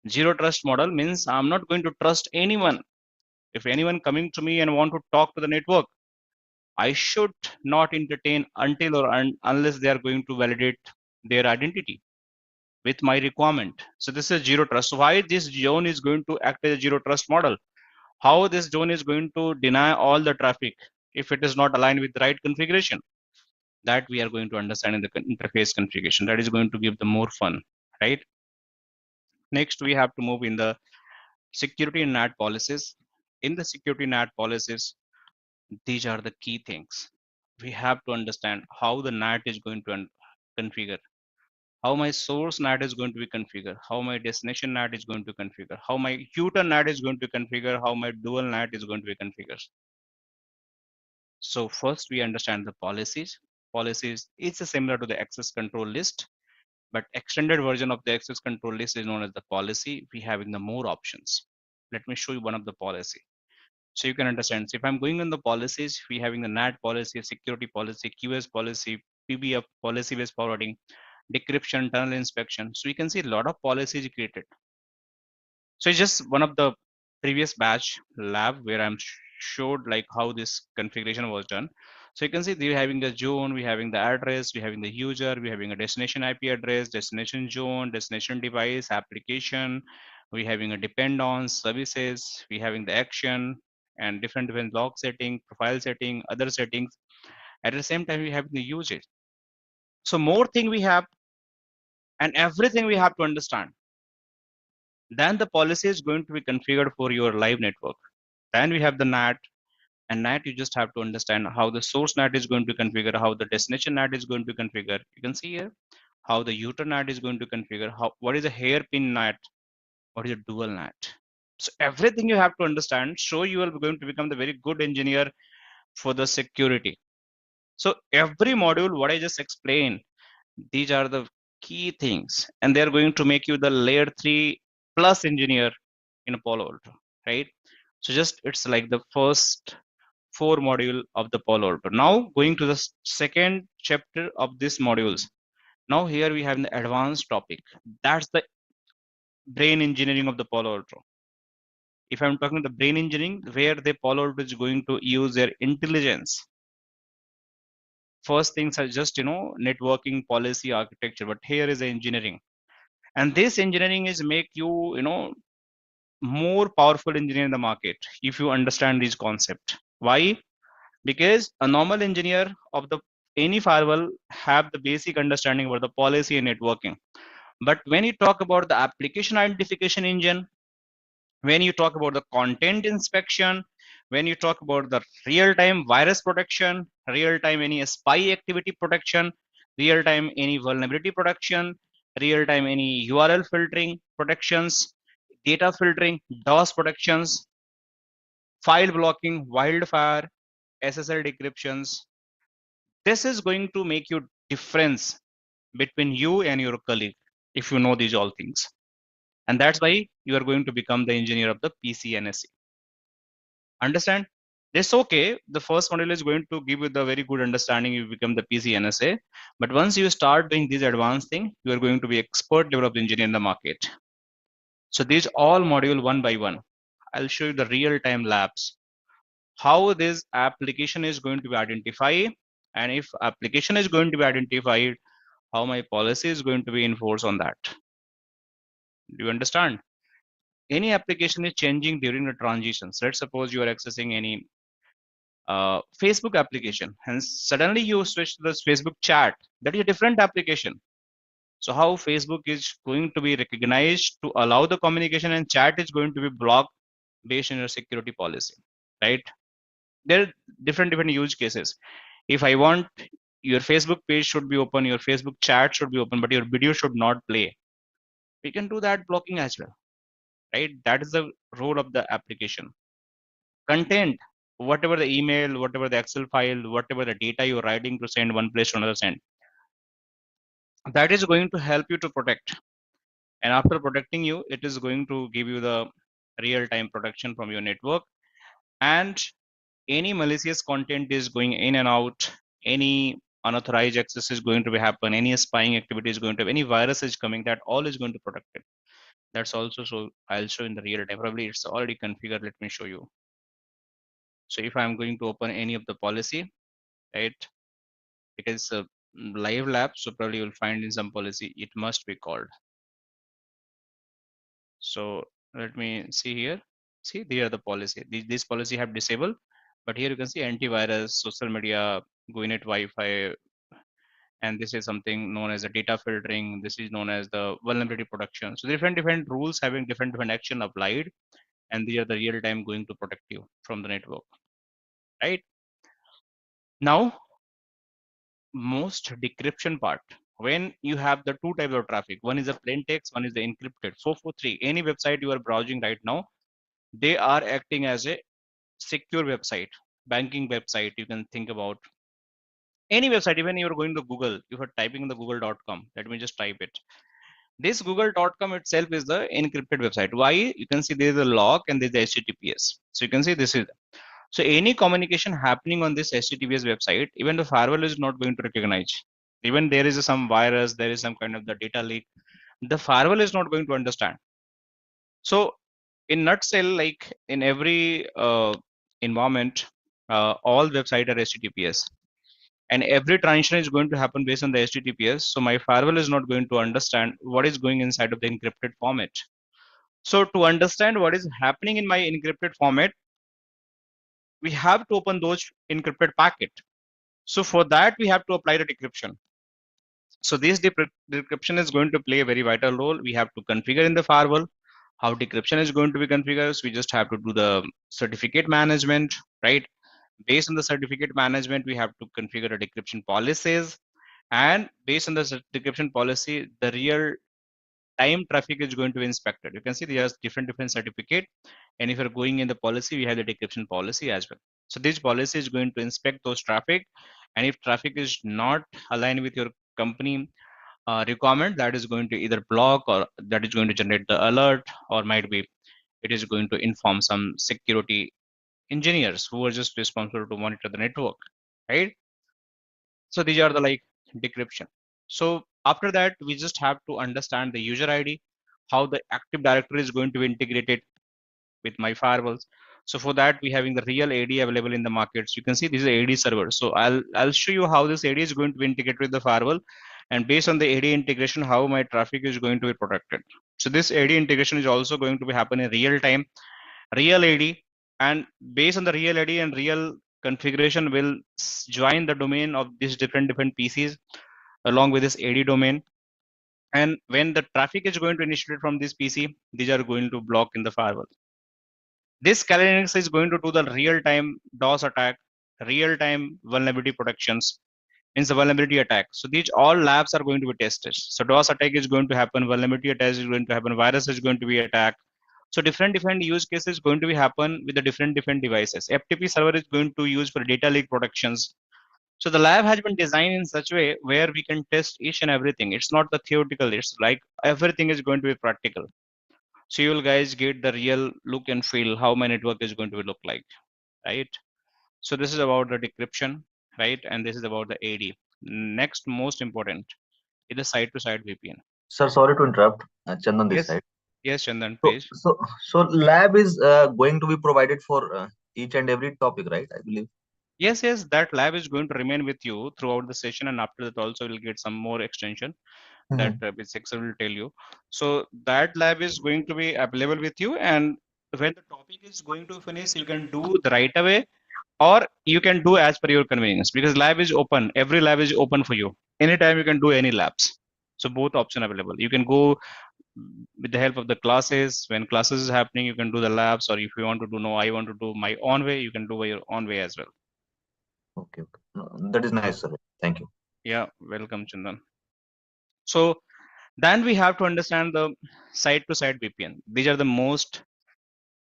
Zero trust model means I'm not going to trust anyone. If anyone coming to me and want to talk to the network, I should not entertain until or unless they are going to validate their identity with my requirement. So this is zero trust. So why this zone is going to act as a zero trust model? How this zone is going to deny all the traffic if it is not aligned with the right configuration? That we are going to understand in the interface configuration. That is going to give the more fun, right? Next, we have to move in the security NAT policies. In the security NAT policies, these are the key things. We have to understand how the NAT is going to configure, how my source NAT is going to be configured, how my destination NAT is going to configure, how my user NAT is going to configure, how my dual NAT is going to be configured. So first we understand the policies. Policies is similar to the access control list, but extended version of the access control list is known as the policy. We having the more options. Let me show you one of the policy. So you can understand. So if I'm going on the policies, we having the NAT policy, security policy, QS policy, PBF, policy-based forwarding, decryption, tunnel inspection. So you can see a lot of policies created. So it's just one of the previous batch lab where I'm showed like how this configuration was done. So you can see we're having the zone, we're having the address, we're having the user, we're having a destination IP address, destination zone, destination device, application, we're having a depend on services, we're having the action and different log setting, profile setting, other settings. At the same time, we have the usage. So more thing we have and everything we have to understand. Then the policy is going to be configured for your live network. Then we have the NAT, and NAT you just have to understand how the source NAT is going to configure, how the destination NAT is going to configure. You can see here how the user NAT is going to configure, how what is a hairpin NAT, what is a dual NAT. So everything you have to understand, so you are going to become the very good engineer for the security. So every module, what I just explained, these are the key things, and they're going to make you the layer 3 plus engineer in a Palo-Alto, right? So just it's like the first 4 module of the Palo-Alto. Now going to the second chapter of this modules. Now here we have the advanced topic. That's the brain engineering of the Palo-Alto. If I'm talking the brain engineering, where the Palo-Alto is going to use their intelligence. First things are just networking policy architecture, but here is the engineering, and this engineering is make you more powerful engineer in the market if you understand this concept. Why? Because a normal engineer of the any firewall have the basic understanding about the policy and networking, but when you talk about the application identification engine, when you talk about the content inspection, when you talk about the real-time virus protection, real-time any spy activity protection, real-time any vulnerability protection, real-time any URL filtering protections, data filtering, DOS protections, file blocking, wildfire, SSL decryptions. This is going to make you difference between you and your colleague if you know these all things. And that's why you are going to become the engineer of the PCNSE. Understand? This okay. The first module is going to give you the very good understanding. You become the PCNSA. But once you start doing these advanced things, you are going to be expert developed engineer in the market. So these all module one by one. I'll show you the real-time labs. How this application is going to be identified, and if application is going to be identified, how my policy is going to be enforced on that. Do you understand? Any application is changing during the transitions. Let's suppose you are accessing any Facebook application and suddenly you switch to this Facebook chat. That is a different application. So how Facebook is going to be recognized to allow the communication and chat is going to be blocked based on your security policy, right? There are different use cases. If I want your Facebook page should be open, your Facebook chat should be open, but your video should not play, we can do that blocking as well, right? That is the role of the application. Content. whatever the email, whatever the Excel file, whatever the data you're writing to send one place to another send, that is going to help you to protect. And after protecting you, it is going to give you the real-time protection from your network. And any malicious content is going in and out, any unauthorized access is going to be happen, any spying activity is going to, any virus is coming, that all is going to protect it. That's also, so I'll show in the real time. Probably it's already configured. Let me show you. So if I'm going to open any of the policy, right, it is a live lab. So probably you'll find in some policy, it must be called. So let me see here. See, there are the policy. This policy have disabled, but here you can see antivirus, social media, GuiNet Wi-Fi, and this is something known as the data filtering. This is known as the vulnerability protection. So different rules having different action applied, and they are the real time going to protect you from the network, right? Now, most decryption part, when you have the two types of traffic, one is a plain text, one is the encrypted. 443, any website you are browsing right now, they are acting as a secure website, banking website. You can think about any website, even you're going to Google, if you're typing the google.com, let me just type it. This google.com itself is the encrypted website. Why? You can see there is a lock and there is the HTTPS. So you can see this is, so any communication happening on this HTTPS website, even the firewall is not going to recognize. Even there is some virus, there is some kind of the data leak, the firewall is not going to understand. So in nutshell, like in every environment, all website are HTTPS, and every transaction is going to happen based on the HTTPS. So my firewall is not going to understand what is going inside of the encrypted format. So to understand what is happening in my encrypted format, we have to open those encrypted packet. So for that, we have to apply the decryption. So this decryption is going to play a very vital role. We have to configure in the firewall how decryption is going to be configured. So we just have to do the certificate management, right? Based on the certificate management, we have to configure the decryption policies. And based on the decryption policy, the real time traffic is going to be inspected. You can see there's different certificate. And if you're going in the policy, we have the decryption policy as well. So this policy is going to inspect those traffic. And if traffic is not aligned with your company requirement, that is going to either block, or that is going to generate the alert, or might be it is going to inform some security engineers who are just responsible to monitor the network, right? So these are the like decryption. So after that, we just have to understand the user ID, how the Active Directory is going to be integrated with my firewalls. So for that, we having the real AD available in the markets. You can see this is AD server. So I'll show you how this AD is going to be integrated with the firewall, and based on the AD integration, how my traffic is going to be protected. So this AD integration is also going to be happen in real time, real AD, and based on the real AD and real configuration will join the domain of these different PCs along with this AD domain. And when the traffic is going to initiate from this PC, these are going to block in the firewall. This Linux is going to do the real-time DOS attack, real-time vulnerability protections, means the vulnerability attack. So these all labs are going to be tested. So DOS attack is going to happen, vulnerability attack is going to happen, virus is going to be attacked. So different use cases going to be happen with the different devices. FTP server is going to use for data leak protections. So the lab has been designed in such a way where we can test each and everything. It's not the theoretical, it's like everything is going to be practical. So you will guys get the real look and feel how my network is going to look like, right? So this is about the decryption, right? And this is about the AD. Next, most important is the side-to-side VPN. Sir, sorry to interrupt. Chandan this Yes, side. yes, Chandan, So, please. so, so lab is going to be provided for each and every topic, right? I believe. Yes, that lab is going to remain with you throughout the session, and after that also will get some more extension that Mhm. Excel will tell you. So that lab is going to be available with you, and when the topic is going to finish, you can do the right away, or you can do as per your convenience, because lab is open. Every lab is open for you. Anytime you can do any labs. So both option available. You can go with the help of the classes. When classes is happening, you can do the labs, or if you want to do, no, I want to do my own way, you can do your own way as well. Okay, okay. No, that is nice, sir. Thank you. Yeah, welcome, Chandan. So then we have to understand the side to side VPN. These are the most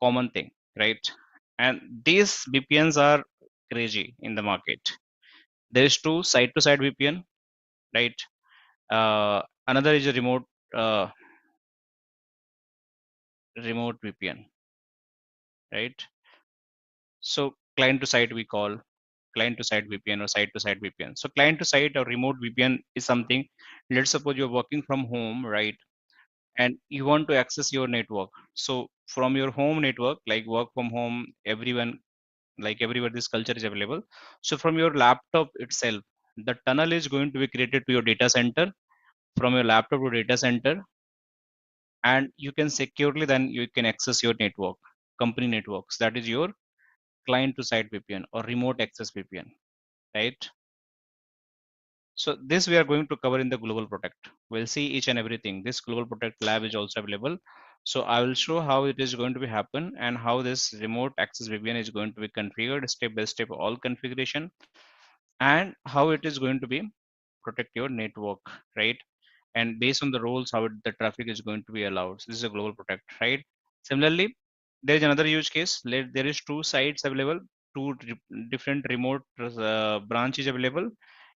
common thing, right? and these VPNs are crazy in the market. There is two side-to-side VPN, right? Another is a remote VPN, right? So client to site we call client to site VPN or site to site VPN. So client to site or remote VPN is something. Let's suppose you're working from home, right? And you want to access your network. So from your home network, like work from home, everyone, like everywhere, this culture is available. So from your laptop itself, the tunnel is going to be created to your data center from your laptop to data center, and you can securely then you can access your network, company networks. That is your client to site VPN or remote access VPN, right? So this we are going to cover in the global protect. We'll see each and everything. This global protect lab is also available. So I will show how it is going to be happen and how this remote access VPN is going to be configured step by step, all configuration, and how it is going to be protect your network, right? And based on the rules, how the traffic is going to be allowed. So this is a global protect, right? Similarly, there is another use case. There is two sites available, different remote branches available,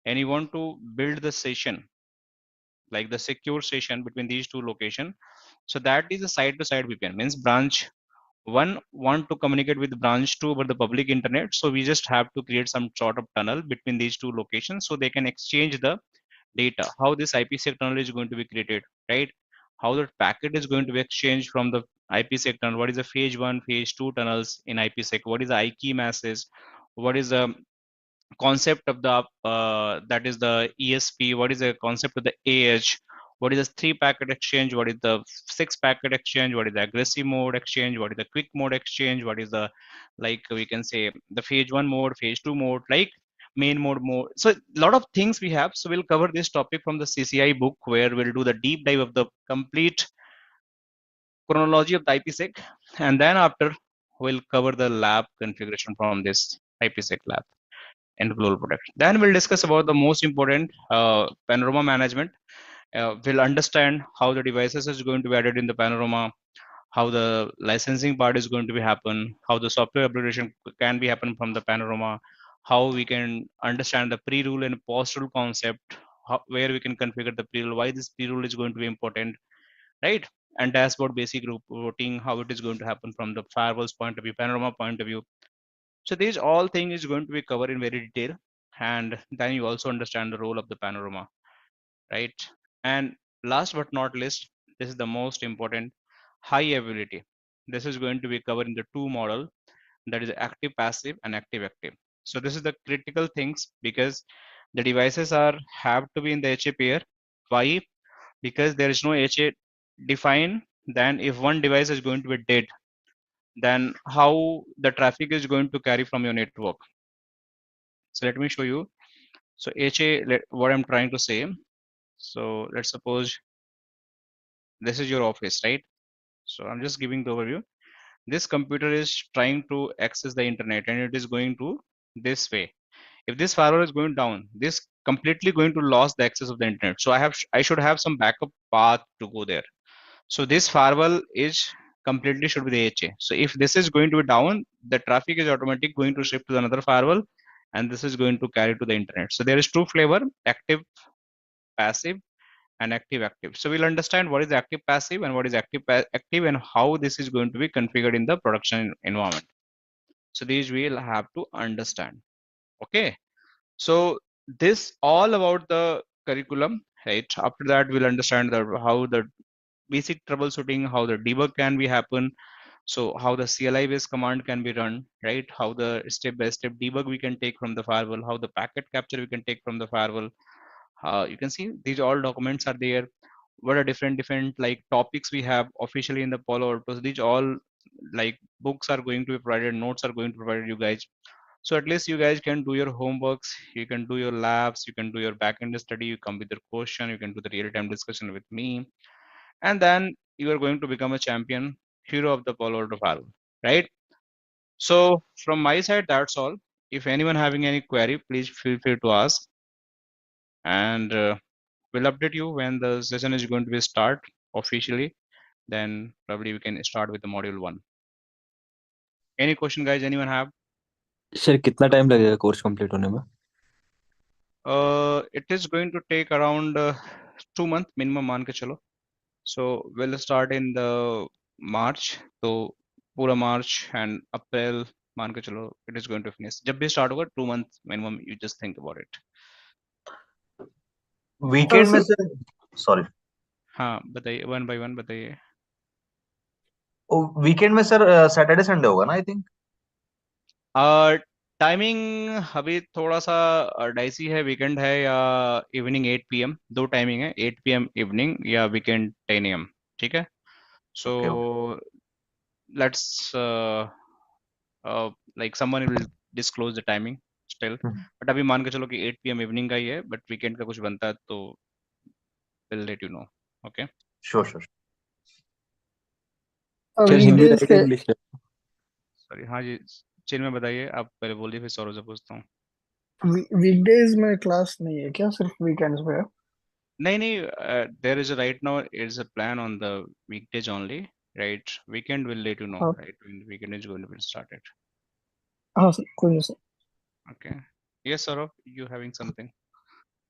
and you want to build the session, like the secure session between these two locations. So that is a side-to-side VPN. Means branch one want to communicate with branch two over the public internet. So we just have to create some sort of tunnel between these two locations so they can exchange the data. How this IPsec tunnel is going to be created, right? How the packet is going to be exchanged from the IPsec tunnel. What is the phase one, phase two tunnels in IPsec? What is the I key masses? What is the concept of the that is the ESP? What is the concept of the AH? What is the three packet exchange? What is the six packet exchange? What is the aggressive mode exchange? What is the quick mode exchange? What is the, like we can say, the phase one mode, phase two mode, like main mode. So a lot of things we have. So we'll cover this topic from the CCI book, where we'll do the deep dive of the complete chronology of the IPsec, and then after we'll cover the lab configuration from this IPsec lab and global product. Then we'll discuss about the most important panorama management. We'll understand how the devices is going to be added in the panorama, how the licensing part is going to be happen, how the software upgradation can be happen from the panorama, how we can understand the pre-rule and post-rule concept, where we can configure the pre-rule, why this pre-rule is going to be important, right? And dashboard basic routing, how it is going to happen from the firewall's point of view, panorama point of view. So these all things is going to be covered in very detail, and then you also understand the role of the panorama, right? And last but not least, this is the most important, high availability. This is going to be covered in the two model, that is active passive and active active. So this is the critical things, because the devices are have to be in the HA pair. Why? Because there is no HA defined. Then if one device is going to be dead, then how the traffic is going to carry from your network. So let me show you. So HA, what I'm trying to say. So let's suppose this is your office, right? So I'm just giving the overview. This computer is trying to access the internet and it is going to this way. If this firewall is going down, this completely going to lose the access of the internet. So I should have some backup path to go there. So this firewall is completely should be the HA. So if this is going to be down, the traffic is automatically going to shift to another firewall, and this is going to carry to the internet. So there is two flavor: active passive and active active. So we'll understand what is active passive and what is active, and how this is going to be configured in the production environment. So these we'll have to understand. Okay. So this all about the curriculum, right? After that, we'll understand how the basic troubleshooting, how the debug can be happen. So how the CLI based command can be run, right? How the step by step debug we can take from the firewall, how the packet capture we can take from the firewall. You can see these all documents are there. What are different like topics we have officially in the Palo-Alto. So these all like books are going to be provided, notes are going to be provided you guys. So at least you guys can do your homeworks, you can do your labs, you can do your backend study, you come with your question, you can do the real-time discussion with me, and then you are going to become a champion, hero of the Palo Alto Firewall, right? So from my side, that's all. If anyone having any query, please feel free to ask, and we'll update you when the session is going to be start officially. Then probably we can start with the module one. Any question, guys? Anyone have? Sir कितना time लगेगा course complete होने में? It is going to take around 2 months minimum मान के चलो. So we'll start in the March. तो पूरा March and April मान के चलो it is going to finish. जब भी start होगा 2 months minimum. You just think about it. Weekend में सर सर, सॉरी, हाँ बताइए, वन बाय वन बताइए. वीकेंड में सर सैटरडे संडे होगा ना, आई थिंक. टाइमिंग अभी थोड़ा सा डाइसी है. वीकेंड है या इवनिंग 8 PM, दो टाइमिंग है, 8 PM इवनिंग या वीकेंड 10 AM. ठीक है. So okay okay, let's like someone will disclose the timing still, but अभी मान के चलो कि 8 PM इवनिंग का ही है, बट वीकेंड का कुछ बनता है तो will let you know. Okay. Sure sure. Sir Hindi weekdays रहेगा के इंग्लिश रहेगा? सॉरी, हाँ जी. चिन्ह में बताइए, आप पहले बोलिए फिर सौरभ से पूछता हूँ. वीकडेज में क्लास नहीं है क्या, सिर्फ वीकेंड्स पे है? नहीं नहीं, there is a right now is a plan on the weekdays only, right? Weekend will let you know, हाँ right? When the weekend is going to be started. हाँ सर, कोई नहीं sir. Okay. Yes, Saurabh, you having something?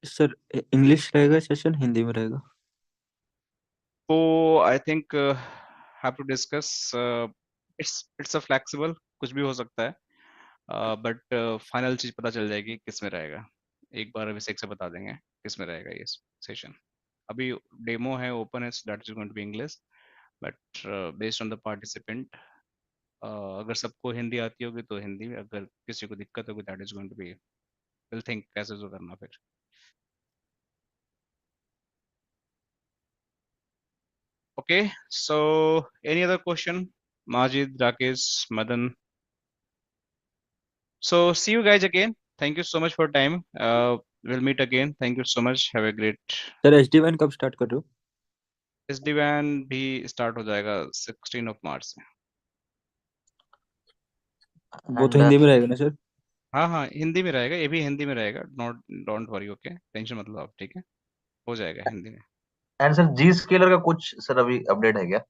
Sir English रहेगा session Hindi में रहेगा? So I think have to discuss. It's a flexible, कुछ भी हो सकता है. बट फाइनल चीज पता चल जाएगी किस में रहेगा. एक बार अभिषेक से बता देंगे किस में रहेगा ये सेशन. अभी डेमो है, ओपन है, that is going to be English, but based on the participant, अगर सबको हिंदी आती होगी तो हिंदी, अगर किसी को दिक्कत होगी that is going to be, will think कैसे जो करना फिर. Okay. So any other question? Majid, Rakesh, Madan. So see you guys again. Thank you so much for time. We'll meet again. Thank you so much. Have a great. Sir SD-WAN कब start कर रहे हो? SD-WAN भी start हो जाएगा 16 March से. वो तो एंड हिंदी में रहेगा ना सर? हाँ हाँ, हिंदी में रहेगा, ये भी हिंदी में रहेगा. Not, don't worry. Okay, tension मत लो आप. ठीक है, हो जाएगा हिंदी में. एंड सर जी स्केलर का कुछ सर अभी अपडेट है क्या?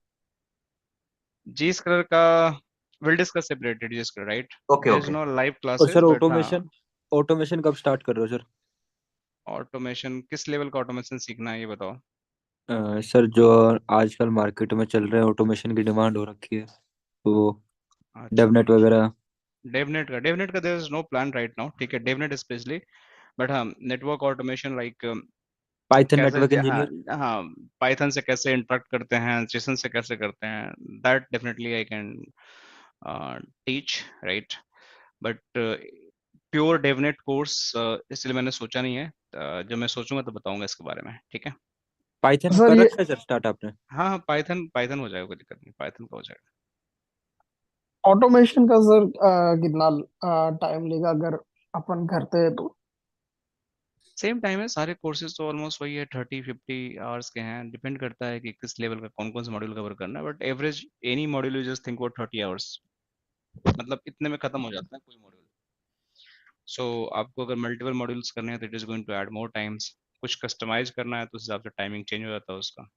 जी स्केलर का विल डिस्कस सेपरेटेड. जी scalar, right? Okay there is okay. No live और क्लासेस, सर बट हाँ. ऑटोमेशन कब स्टार्ट कर रहे हो सर? ऑटोमेशन किस लेवल का ऑटोमेशन सीखना है ये बताओ. सर जो आजकल मार्केट में चल रहे हैं ऑटोमेशन की डिमांड हो रखी है, तो अच्छा, डेवनेट वगैरह. डेवनेट का there is no plan right now. ठीक है, डेवनेट स्पेशली. बट हाँ, नेटवर्क ऑटोमेशन लाइक पाइथन कैसे नेटवर्क हाँ इंजीनियर. हाँ, पाइथन से कैसे इंटरेक्ट करते हैं, जेसन से कैसे करते हैं, that definitely I can teach, right? But pure DevNet course इसलिए मैंने सोचा नहीं है. जब मैं सोचूंगा तो बताऊंगा इसके बारे में. ठीक है. पाइथन सर कर ये रखा है सर स्टार्ट आपने? हाँ हाँ, पाइथन पाइथन हो जाएगा, कोई दिक्कत नहीं, पाइथन का हो जाएगा. ऑटोमेशन का सर कितना टाइम लेगा अगर अपन करते हैं तो? सेम टाइम है, सारे कोर्सेज तो ऑलमोस्ट वही है, 30-50 आवर्स के हैं. डिपेंड करता है कि किस लेवल का कौन कौन सा मॉड्यूल कवर करना है, but average any module you just think about 30 hours, मतलब इतने में खत्म हो जाता है कोई मॉड्यूल. सो आपको अगर मल्टीपल मॉड्यूल्स करने हैं तो it is going to add more times. कुछ कस्टमाइज करना है तो उस हिसाब से टाइमिंग चेंज हो जाता है उसका.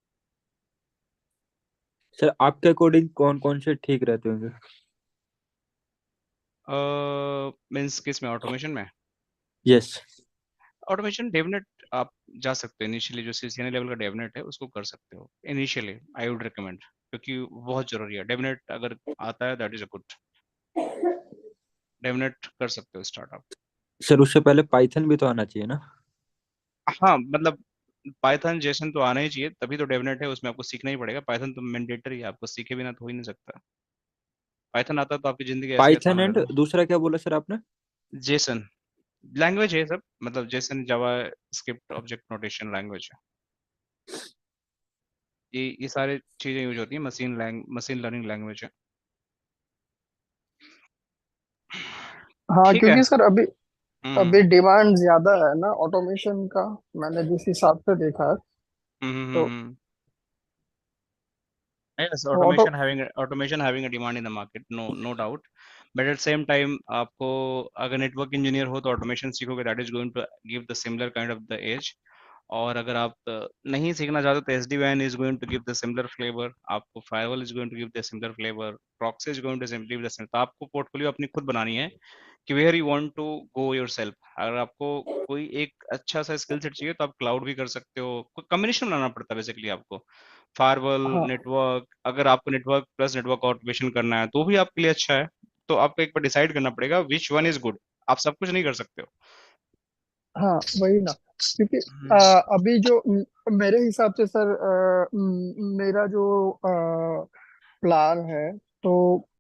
सर आपके अकॉर्डिंग कौन कौन से ठीक रहते होंगे? मीन्स किस में, ऑटोमेशन में? यस. ऑटोमेशन डेवनेट आप जा सकते हो. इनिशियली जो सीसीएनए लेवल का डेवनेट है उसको कर सकते हो. इनिशियली आई वुड रिकमेंड, क्योंकि वो बहुत जरूरी है. डेवनेट अगर आता है that is a good. DevNet कर सकते हो स्टार्टअप. सर उससे पहले पाइथन भी तो आना चाहिए ना? हाँ मतलब पाइथन जेसन तो आना ही चाहिए, तभी तो डेवनेट है, उसमें आपको सीखना ही पड़ेगा. पाइथन तो मैंडेटरी है, आपको सीखे बिना तो हो ही नहीं सकता. पाइथन आता तो आपकी जिंदगी ऐसे ही आसान पाइथन हो एंड जाता. दूसरा क्या बोला सर आपने? जेसन लैंग्वेज है सब, मतलब जेसन जावा स्क्रिप्ट ऑब्जेक्ट नोटेशन लैंग्वेज है. ये सारी चीजें यूज होती है, मशीन लर्निंग लैंग्वेज है. हाँ ठीक है. क्योंकि सर अभी हम्म अभी डिमांड ज्यादा है ना ऑटोमेशन का, मैंने जिस हिसाब से देखा है। हम्म हम्म तो हम्म, हम्म. Yes, auto automation having a demand in the market, no doubt. But at same time आपको अगर नेटवर्क इंजीनियर हो तो ऑटोमेशन सीखोगे, that is going to give the similar kind of the edge. और अगर आप नहीं सीखना चाहते तो SD-WAN is going to give the similar flavour, आपको firewall is going to give the similar flavour, proxy is going to give the similar. तो आपको पोर्टफोलियो अपनी खुद बनानी है कि where you want to go yourself. अगर आपको कोई एक अच्छा सा स्किल सेट चाहिए तो आप क्लाउड भी कर सकते हो, कोई कॉम्बिनेशन बनाना पड़ता है बेसिकली आपको। फायरवॉल, हाँ नेटवर्क, अगर आपको नेटवर्क प्लस नेटवर्क ऑटोमेशन करना है तो भी आपके लिए अच्छा है। तो आपको एक बार डिसाइड करना पड़ेगा विच वन इज गुड। आप सब कुछ नहीं कर सकते हो। हाँ, वही ना। क्योंकि हम्म। अभी जो मेरे हिसाब से सर, मेरा जो प्लान है, तो